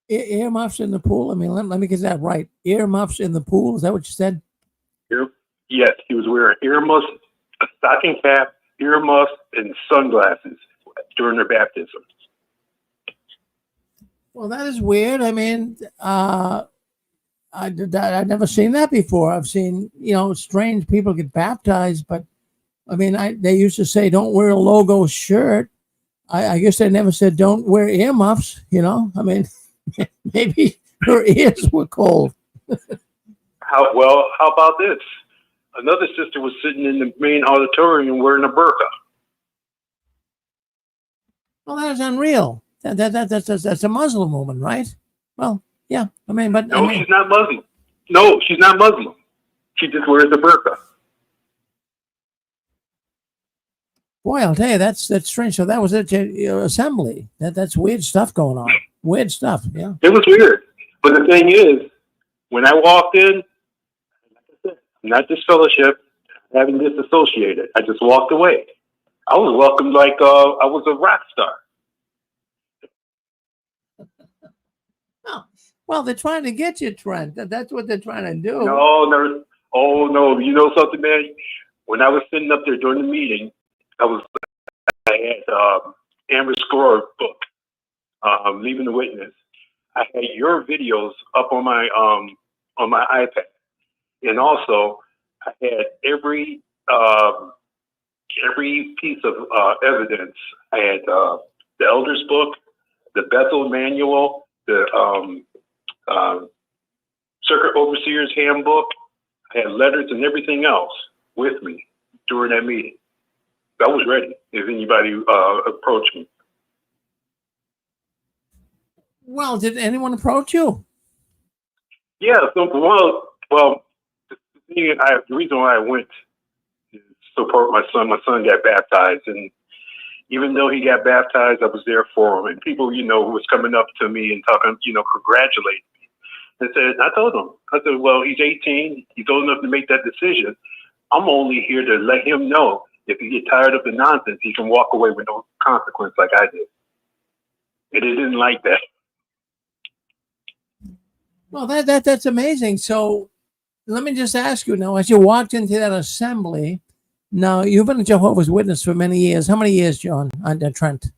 Earmuffs in the pool? I mean, let me get that right. Earmuffs in the pool? Is that what you said? Yes, he was wearing earmuffs, a stocking cap, earmuffs, and sunglasses during their baptism. Well, that is weird. I mean, I've never seen that before. I've seen, strange people get baptized, but I mean, they used to say, don't wear a logo shirt. I guess they never said, don't wear earmuffs, I mean, maybe her ears were cold. How about this? Another sister was sitting in the main auditorium wearing a burqa. Well, that is unreal. That's a Muslim woman, right? Well, yeah. I mean, but No, she's not Muslim. No, she's not Muslim. She just wears a burqa. boy, I'll tell you, that's strange. So that was at your assembly. That's weird stuff going on. Weird stuff. Yeah. It was weird. But the thing is, when I walked in, not disfellowship, having disassociated, I just walked away. I was welcomed like I was a rock star. Well, they're trying to get you, Trent. That's what they're trying to do. No. Oh, no. You know something, man? When I was sitting up there during the meeting, I had Amber Score's book, Leaving the Witness. I had your videos up on my iPad, and also I had every piece of evidence. I had the Elder's book, the Bethel Manual, the Circuit Overseer's Handbook. I had letters and everything else with me during that meeting. I was ready if anybody approached me. Well, did anyone approach you? Yeah. So, well, the reason why I went is to support my son. My son got baptized, and even though he got baptized, I was there for him. And people, who was coming up to me and talking, congratulating me. And I told him, well, he's 18. He's old enough to make that decision. I'm only here to let him know if he gets tired of the nonsense, he can walk away with no consequence like I did. And they didn't like that. Well, that's amazing. So let me just ask you now, as you walked into that assembly, now you've been a Jehovah's Witness for many years. How many years, John, Trent?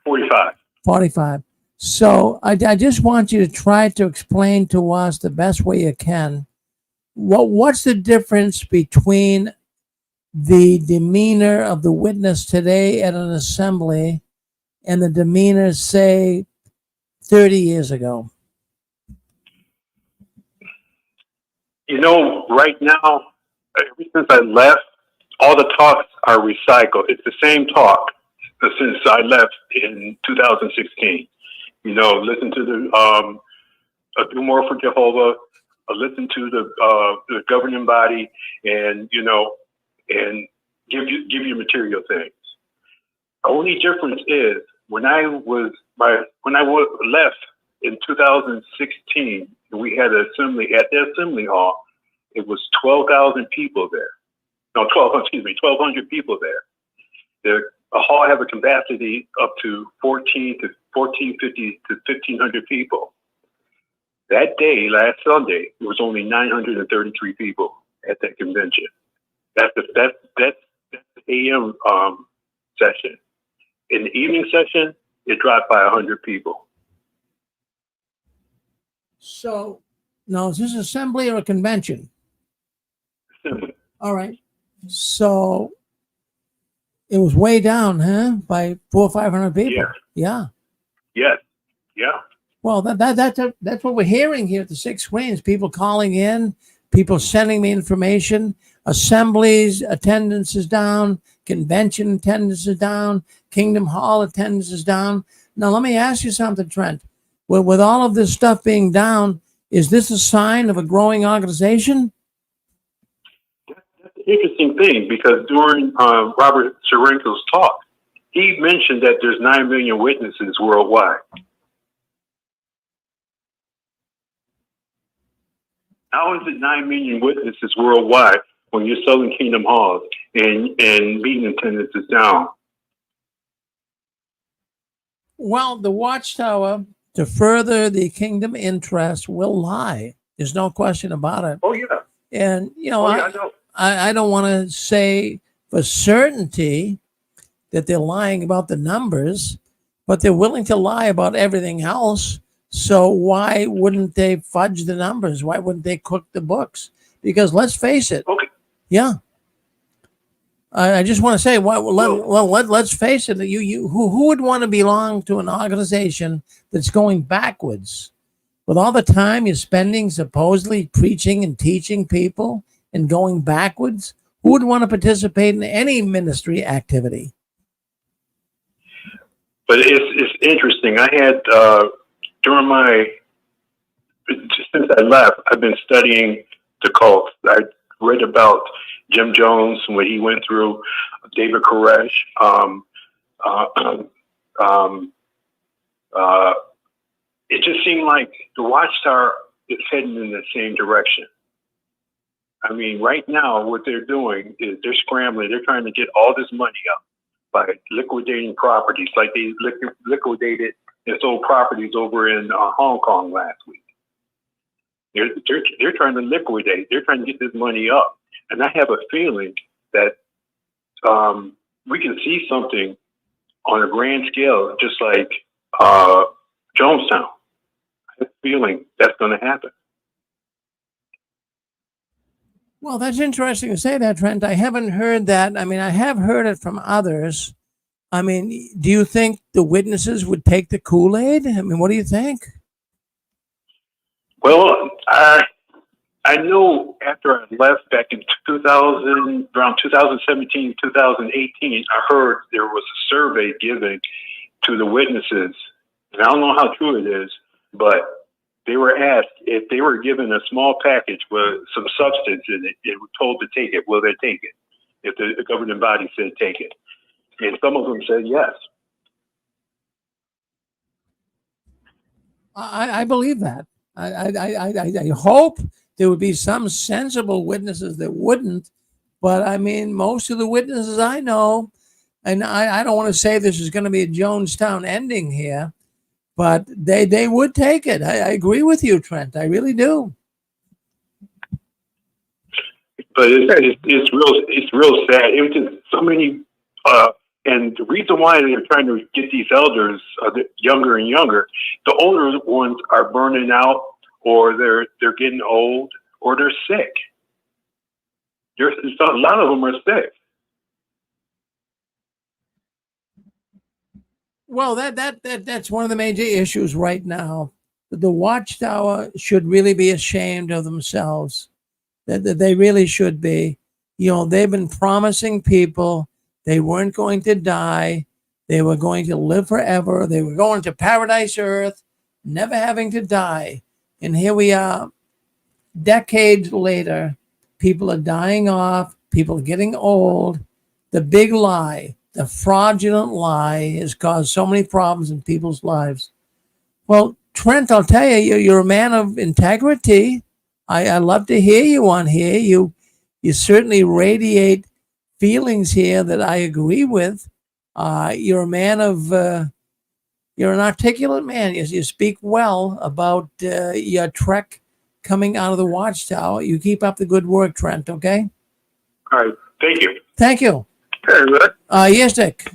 45. 45. So I just want you to try to explain to us the best way you can. What's the difference between the demeanor of the witness today at an assembly and the demeanor, say, 30 years ago? Right now, ever since I left, all the talks are recycled. It's the same talk since I left in 2016. Listen to the Do More for Jehovah, listen to the governing body, and and give you material things. The only difference is when I left in 2016, we had an assembly at the assembly hall. It was 12,000 people there. No, 1,200 people there. The hall have a capacity up to 1,450 to 1,500 people. That day, last Sunday, there was only 933 people at that convention. That's the AM session. In the evening session, it dropped by 100 people. So, now, is this assembly or a convention? Assembly. All right. So, it was way down, huh? By 400 or 500 people. Yeah. Yes. Yeah. Well, that's what we're hearing here at the Six Screens. People calling in, people sending me information. Assemblies attendance is down. Convention attendance is down. Kingdom Hall attendance is down. Now, let me ask you something, Trent. Well, with all of this stuff being down, is this a sign of a growing organization? That's an interesting thing, because during Robert Serenko's talk, he mentioned that there's 9 million witnesses worldwide. How is it 9 million witnesses worldwide when you're selling Kingdom Halls and meeting attendance is down? Well, the Watchtower, to further the kingdom interest, will lie. There's no question about it. Oh, yeah. And, I know. I don't want to say for certainty that they're lying about the numbers, but they're willing to lie about everything else. So why wouldn't they fudge the numbers? Why wouldn't they cook the books? Because let's face it. Okay. Yeah. I just want to say, let's face it. Who would want to belong to an organization that's going backwards? With all the time you're spending supposedly preaching and teaching people and going backwards, who would want to participate in any ministry activity? But it's interesting. I had since I left, I've been studying the cults. I read about Jim Jones and what he went through, David Koresh. It just seemed like the Watchtower is heading in the same direction. I mean, right now, what they're doing is they're scrambling. They're trying to get all this money up by liquidating properties, like they liquidated and sold properties over in Hong Kong last week. They're trying to liquidate. They're trying to get this money up. And I have a feeling that we can see something on a grand scale, just like Jonestown. I have a feeling that's going to happen. Well, that's interesting to say that, Trent. I haven't heard that. I mean, I have heard it from others. I mean, do you think the witnesses would take the Kool-Aid? I mean, what do you think? Well, I know after I left back in 2000, around 2017, 2018, I heard there was a survey given to the witnesses. And I don't know how true it is, but they were asked if they were given a small package with some substance in it, they were told to take it. Will they take it? If the governing body said take it. And some of them said yes. I believe that. I hope there would be some sensible witnesses that wouldn't. But I mean, most of the witnesses I know, and I don't want to say this is going to be a Jonestown ending here, but they would take it. I agree with you, Trent. I really do. But it's real sad. It was just so many, and the reason why they're trying to get these elders younger and younger, the older ones are burning out, or they're getting old, or they're sick. A lot of them are sick. Well, that's one of the major issues right now. The Watchtower should really be ashamed of themselves. That they really should be. You know, they've been promising people they weren't going to die. They were going to live forever. They were going to paradise earth, never having to die. And here we are, decades later, people are dying off, people are getting old. The big lie, the fraudulent lie has caused so many problems in people's lives. Well, Trent, I'll tell you, you're a man of integrity. I love to hear you on here. You certainly radiate feelings here that I agree with. You're a man of, you're an articulate man. You speak well about your trek coming out of the Watchtower. You keep up the good work, Trent, okay? All right. Thank you. Thank you. Hey, Rick. Yes, Dick.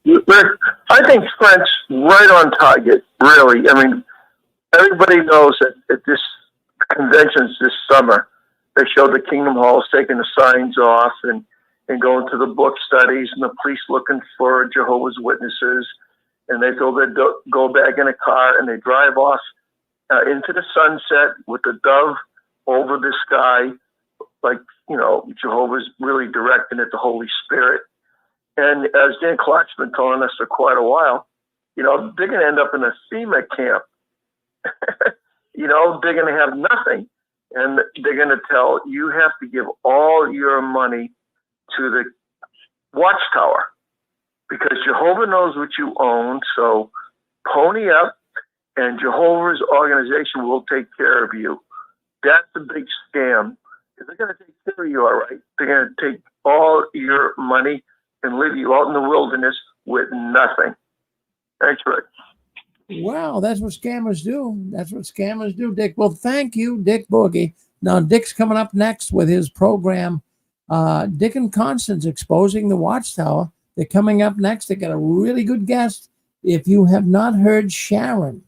Rick, I think Trent's right on target, really. I mean, everybody knows that at this conventions this summer, they showed the Kingdom Halls taking the signs off and going to the book studies and the police looking for Jehovah's Witnesses. And they go back in a car and they drive off into the sunset with the dove over the sky, like, you know, Jehovah's really directing it, the Holy Spirit. And as Dan Clark's been telling us for quite a while, you know, they're going to end up in a FEMA camp. You know, they're going to have nothing. And they're going to tell you have to give all your money to the Watchtower because Jehovah knows what you own. So pony up and Jehovah's organization will take care of you. That's a big scam. They're going to take care of you, all right. They're going to take all your money and leave you out in the wilderness with nothing. Thanks, Rick. Wow, that's what scammers do. That's what scammers do, Dick. Well, thank you, Dick Boogie. Now, Dick's coming up next with his program, Dick and Constance Exposing the Watchtower. They're coming up next. They got a really good guest. If you have not heard Sharon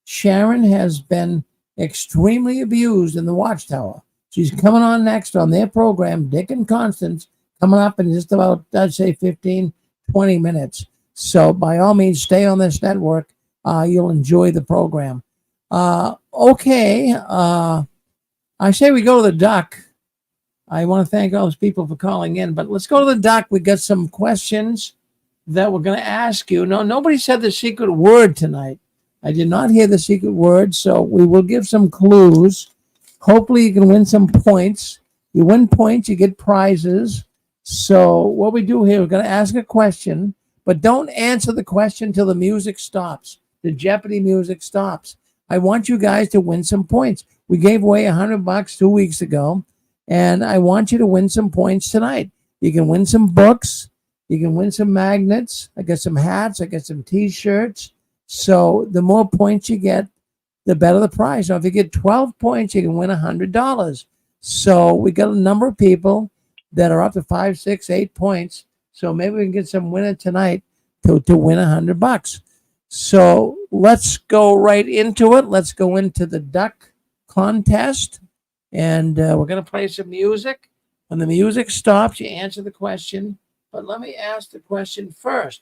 has been extremely abused in the Watchtower. She's coming on next on their program, Dick and Constance, coming up in just about, I'd say, 15, 20 minutes. So by all means, stay on this network. You'll enjoy the program. Okay. I say we go to the Duck. I want to thank all those people for calling in, but let's go to the Duck. We got some questions that we're going to ask you. No, nobody said the secret word tonight. I did not hear the secret word, so we will give some clues. Hopefully you can win some points. You win points, you get prizes. So what we do here, we're going to ask a question, but don't answer the question till the music stops. The Jeopardy music stops. I want you guys to win some points. We gave away $100 2 weeks ago, and I want you to win some points tonight. You can win some books. You can win some magnets. I got some hats. I got some T-shirts. So the more points you get, the better the prize. Now, if you get 12 points, you can win $100. So we got a number of people that are up to 5, 6, 8 points. So maybe we can get some winner tonight to win $100. So let's go right into it. Let's go into the duck contest, and we're going to play some music. When the music stops, you answer the question. But let me ask the question first.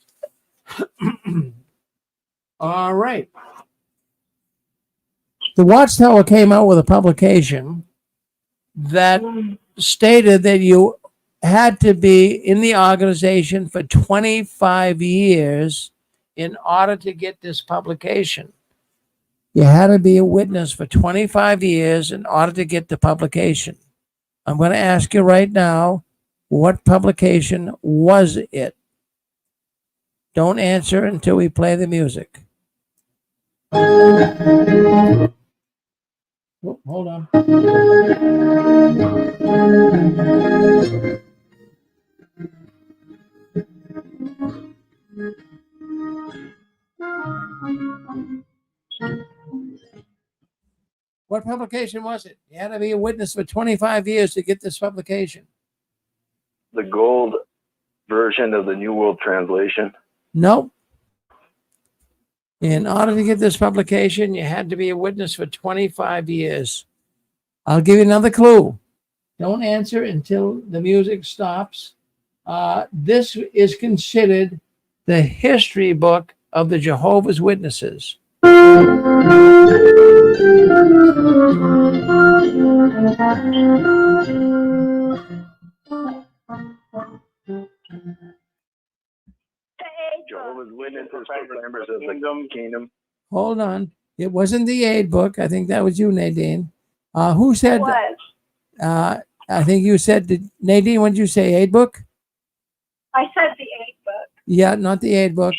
All right. The Watchtower came out with a publication that stated that you had to be in the organization for 25 years in order to get this publication. You had to be a witness for 25 years in order to get the publication. I'm going to ask you right now, what publication was it? Don't answer until we play the music. Oh, hold on. What publication was it? You had to be a witness for 25 years to get this publication. The gold version of the New World Translation. Nope. In order to get this publication, you had to be a witness for 25 years. I'll give you another clue. Don't answer until the music stops. This is considered the history book of the Jehovah's Witnesses. Jehovah's Witnesses, Proclaimers of the Kingdom. Hold on. It wasn't the aid book. I think that was you, Nadine. Who said? It was. I think you said, Nadine, what did you say, aid book? I said the aid book. Yeah, not the aid book.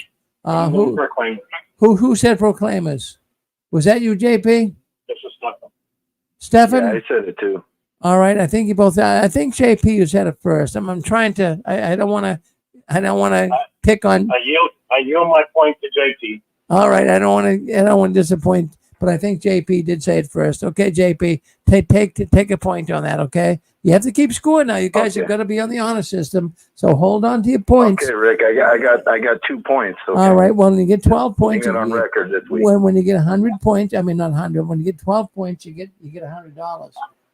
Who said Proclaimers? Was that you, JP? This is Stefan. Stefan? Yeah, I said it too. All right. I think you both. I think JP, you said it first. I'm trying to. I don't want to pick on. I yield my point to JP. All right. I don't want to disappoint, but I think JP did say it first. Okay, JP, take a point on that. Okay. You have to keep score now. You guys have got to be on the honor system. So hold on to your points. Okay, Rick, I got 2 points. Okay. All right. Well, when you get 12 points, Putting it on record this week. when you get 100 points, I mean not 100. When you get 12 points, you get $100.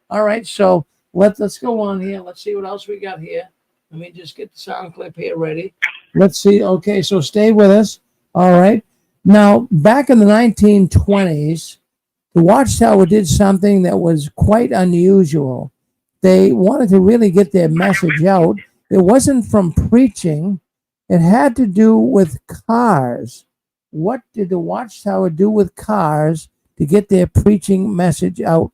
All right. So let's go on here. Let's see what else we got here. Let me just get the sound clip here ready. Let's see. Okay, so stay with us. All right. Now, back in the 1920s, the Watchtower did something that was quite unusual. They wanted to really get their message out. It wasn't from preaching. It had to do with cars. What did the Watchtower do with cars to get their preaching message out?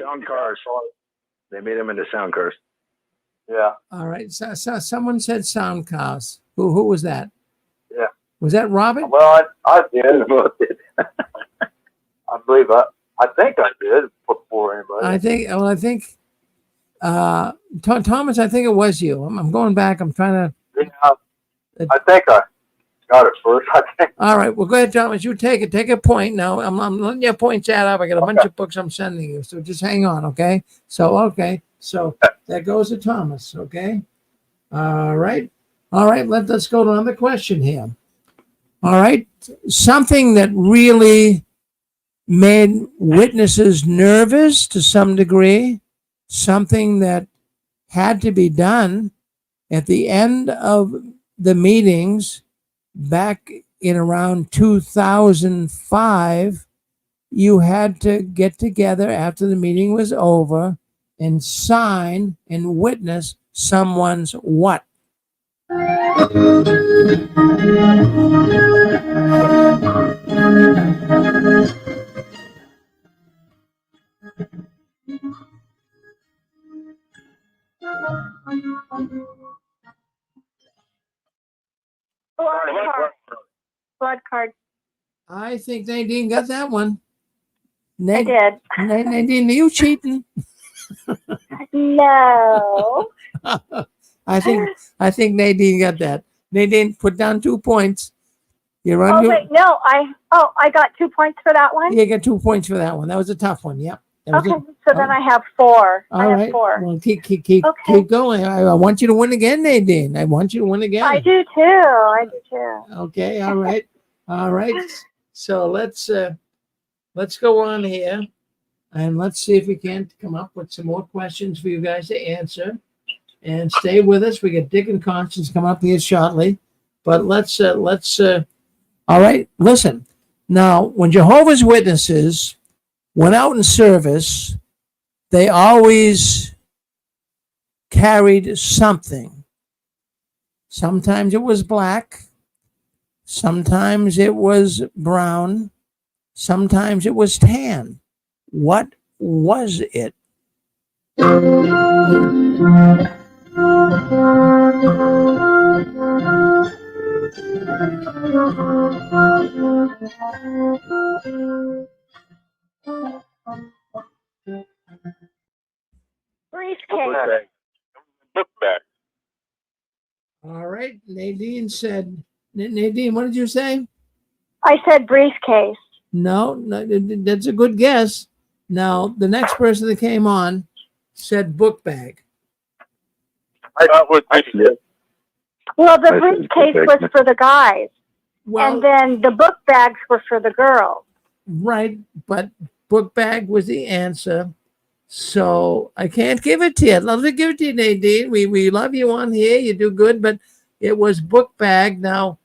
Sound cars. They made them into sound cars. Yeah. All right. So someone said sound cars. Who was that? Yeah. Was that Robert? Well, I did. I believe I think I did before anybody. I think Thomas, I think it was you. I'm going back. I'm trying to. Yeah, I think I got it first. I think. All right. Well, go ahead, Thomas. You take it. Take a point. Now, I'm letting your points add up. I got a bunch of books I'm sending you. So just hang on, okay? So that goes to Thomas, okay? All right. Let's go to another question here. All right. Something that really made witnesses nervous to some degree, something that had to be done at the end of the meetings back in around 2005, you had to get together after the meeting was over and sign and witness someone's what? Blood card. I think Nadine got that one. I did. Nadine, are you cheating? No. I think Nadine got that. Nadine, put down 2 points. You're on Oh, your, wait, no. I got 2 points for that one? you got 2 points for that one. That was a tough one. Yep. That was Okay, so then I have 4. I all have right. 4. Well, keep Okay. going. I want you to win again, Nadine. I want you to win again. I do too. Okay. All right. All right. So let's go on here and let's see if we can come up with some more questions for you guys to answer. And stay with us. We got Dick and Constance come up here shortly. But let's all right, listen. Now, when Jehovah's Witnesses went out in service, they always carried something. Sometimes it was black, sometimes it was brown, sometimes it was tan. What was it? Briefcase. Book bag. All right, Nadine said, Nadine, what did you say? I said briefcase. No, that's a good guess. Now, the next person that came on said book bag. That would be Well, the I said briefcase book bag. was for the guys, Well, and then the book bags were for the girls. right, but book bag was the answer. So I can't give it to you. I'd love to give it to you, Nadine. We love you on here. You do good, but it was book bag. Now,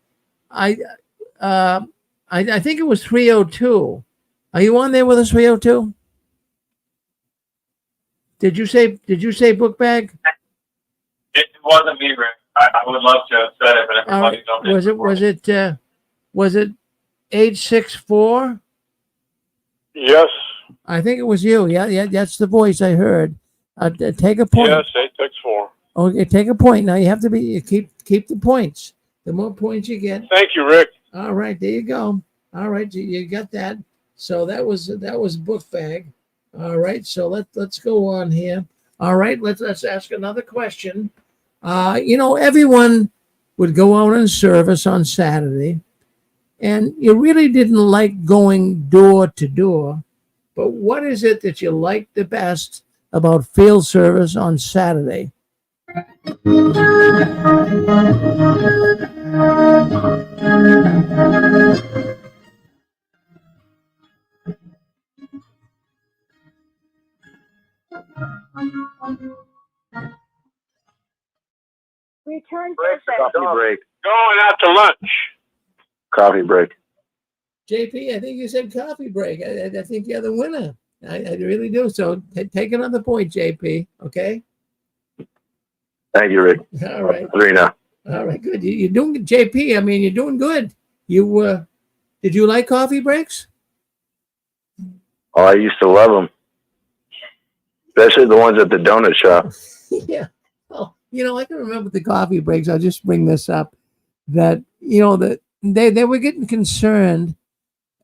I think it was 302. Are you on there with us, 302? Did you say book bag? It wasn't me, Rick. I would love to have said it, but All everybody right. jumped in. Was it 864? yes, I think it was you. Yeah, that's the voice I heard. Take a point. yes, 864. Okay, take a point. Now you have to be keep the points. The more points you get. Thank you, Rick. All right, there you go. All right, you got that. So that was book bag. All right, so let's go on here. All right, let's ask another question. Everyone would go out in service on Saturday, and you really didn't like going door to door. But what is it that you like the best about field service on Saturday? Return Break, visit. Coffee break. Going out to lunch. Coffee break. JP, I think you said coffee break. I think you're the winner. I really do. So take another point, JP. Okay. Thank you, Rick. All right. 3 now. All right. Good. You're doing good, JP. I mean, you're doing good. You did you like coffee breaks? Oh, I used to love them, especially the ones at the donut shop. Yeah. Oh, I can remember the coffee breaks. I'll just bring this up. That that they were getting concerned.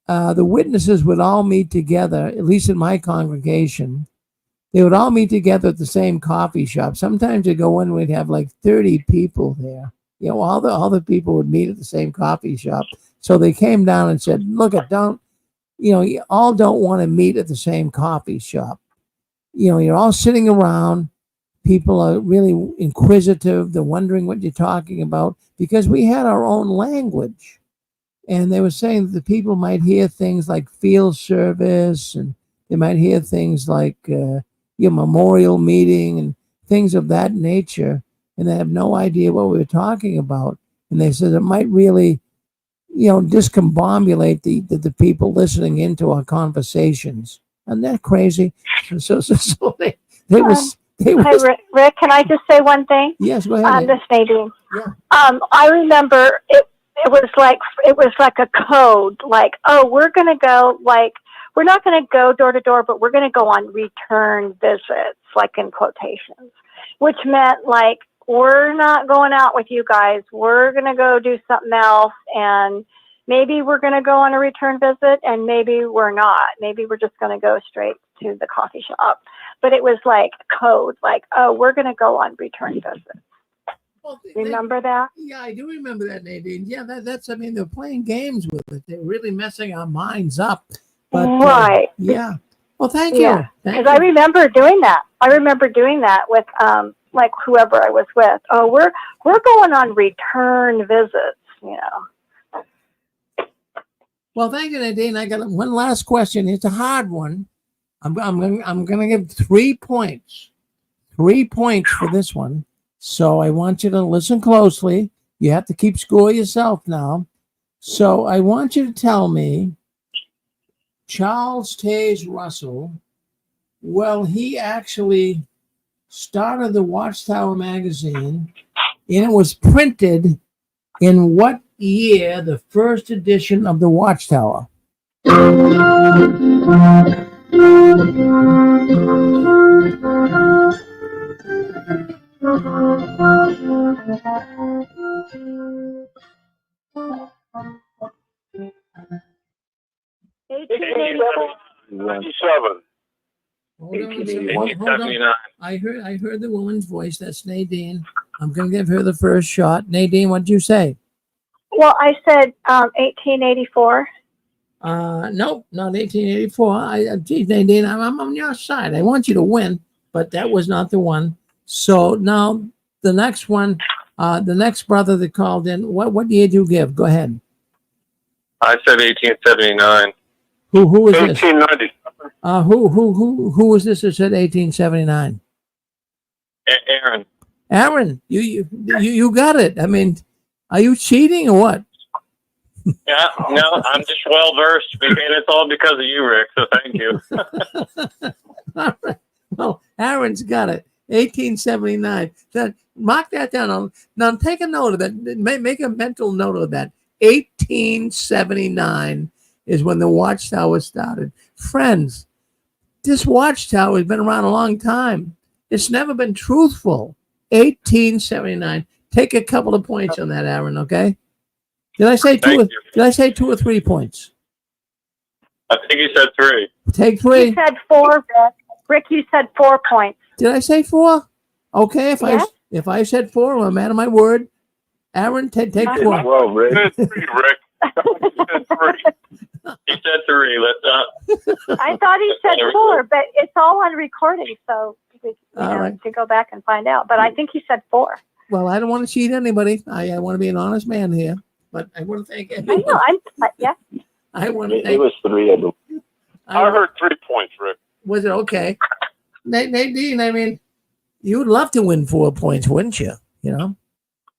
The witnesses would all meet together, at least in my congregation. They would all meet together at the same coffee shop. Sometimes you go in, we'd have like 30 people there. All the people would meet at the same coffee shop. So they came down and said, look, you all don't want to meet at the same coffee shop. You're all sitting around. People are really inquisitive. They're wondering what you're talking about because we had our own language. And they were saying that the people might hear things like field service, and they might hear things like your memorial meeting and things of that nature, and they have no idea what we were talking about. and they said it might really, discombobulate the people listening into our conversations. Isn't that crazy? So they was Hi, Rick. Can I just say one thing? yes, go ahead. This is Nadine. Yeah. I remember it. It was like a code. Like, oh, we're gonna go. Like, we're not gonna go door to door, but we're gonna go on return visits, like in quotations, which meant like we're not going out with you guys. We're gonna go do something else, and maybe we're gonna go on a return visit, and maybe we're not. Maybe we're just gonna go straight to the coffee shop. But it was like code, like, oh, we're gonna go on return visits. Well, Remember that? Yeah, I do remember that, Nadine. Yeah, that's. I mean, they're playing games with it. They're really messing our minds up. But, right. Yeah. Well, thank Yeah. you. Because I remember doing that. I remember doing that with like whoever I was with. Oh, we're going on return visits. You know. Well, thank you, Nadine. I got one last question. It's a hard one. I'm going to give 3 points. 3 points for this one. So I want you to listen closely. You have to keep score yourself now. So I want you to tell me, Charles Taze Russell, well, he actually started the Watchtower magazine, and it was printed in what year, the first edition of the Watchtower? Seven. Hold on. I heard the woman's voice. That's Nadine. I'm going to give her the first shot. Nadine, what'd you say? Well, I said 1884. Nope, not 1884. Geez, Nadine, I'm on your side. I want you to win, but that was not the one. So now the next one, the next brother that called in, what year did you give? Go ahead. I said 1879. Who was this? 1890. Who was this that said 1879? Aaron. Aaron, you got it. I mean, are you cheating or what? Yeah, no, I'm just well versed, and it's all because of you, Rick. So thank you. All right. Well, Aaron's got it. 1879. So mark that down. Now take a note of that. Make a mental note of that. 1879 is when the Watchtower started. Friends, this Watchtower has been around a long time. It's never been truthful. 1879. Take a couple of points on that, Aaron, okay? Did I say two? Did I say 2 or 3 points? I think you said 3. Take 3. You said 4, Rick. Rick, you said 4 points. Did I say 4? Okay, if I said 4, I'm a man of my word. Aaron, take 4. Well, Rick. You said 3, Rick. You said 3. He said 3. Let's I thought he said 4, but it's all on recording, so we have right. to go back and find out. But I think he said 4. Well, I don't want to cheat anybody. I want to be an honest man here. But I want to thank everyone. I know. Yeah. I want to thank. It was 3 of them. I heard 3 points, Rick. Was it okay? Nadine, I mean, you would love to win 4 points, wouldn't you? You know?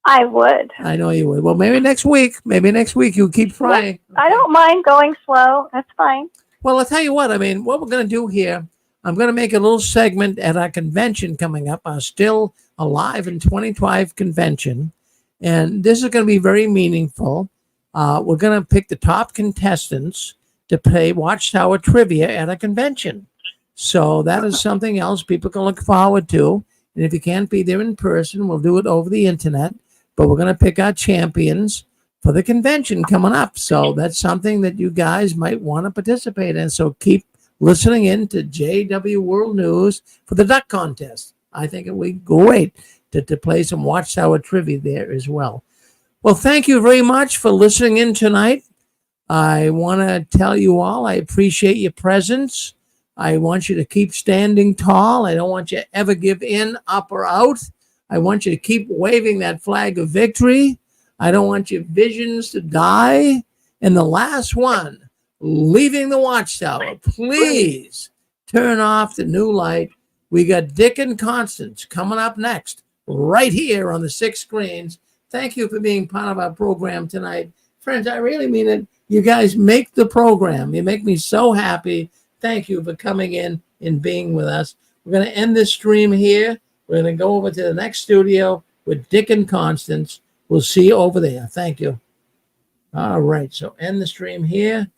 I would. I know you would. Well, maybe next week you keep trying. Yeah, I don't mind going slow. That's fine. Well, I'll tell you what. I mean, what we're going to do here, I'm going to make a little segment at our convention coming up, our Still Alive in 2012 convention. And this is going to be very meaningful. We're going to pick the top contestants to play Watchtower trivia at a convention. So that is something else people can look forward to. And if you can't be there in person, we'll do it over the internet. But we're going to pick our champions for the convention coming up. So that's something that you guys might want to participate in. So keep listening in to JW World News for the duck contest. I think it would be great to play some Watchtower trivia there as well. Well, thank you very much for listening in tonight. I want to tell you all I appreciate your presence. I want you to keep standing tall. I don't want you to ever give in, up, or out. I want you to keep waving that flag of victory. I don't want your visions to die. And the last one, leaving the Watchtower, please turn off the new light. We got Dick and Constance coming up next, right here on the 6 screens. Thank you for being part of our program tonight. Friends, I really mean it. You guys make the program. You make me so happy. Thank you for coming in and being with us. We're going to end this stream here. We're going to go over to the next studio with Dick and Constance. We'll see you over there. Thank you. All right. So end the stream here.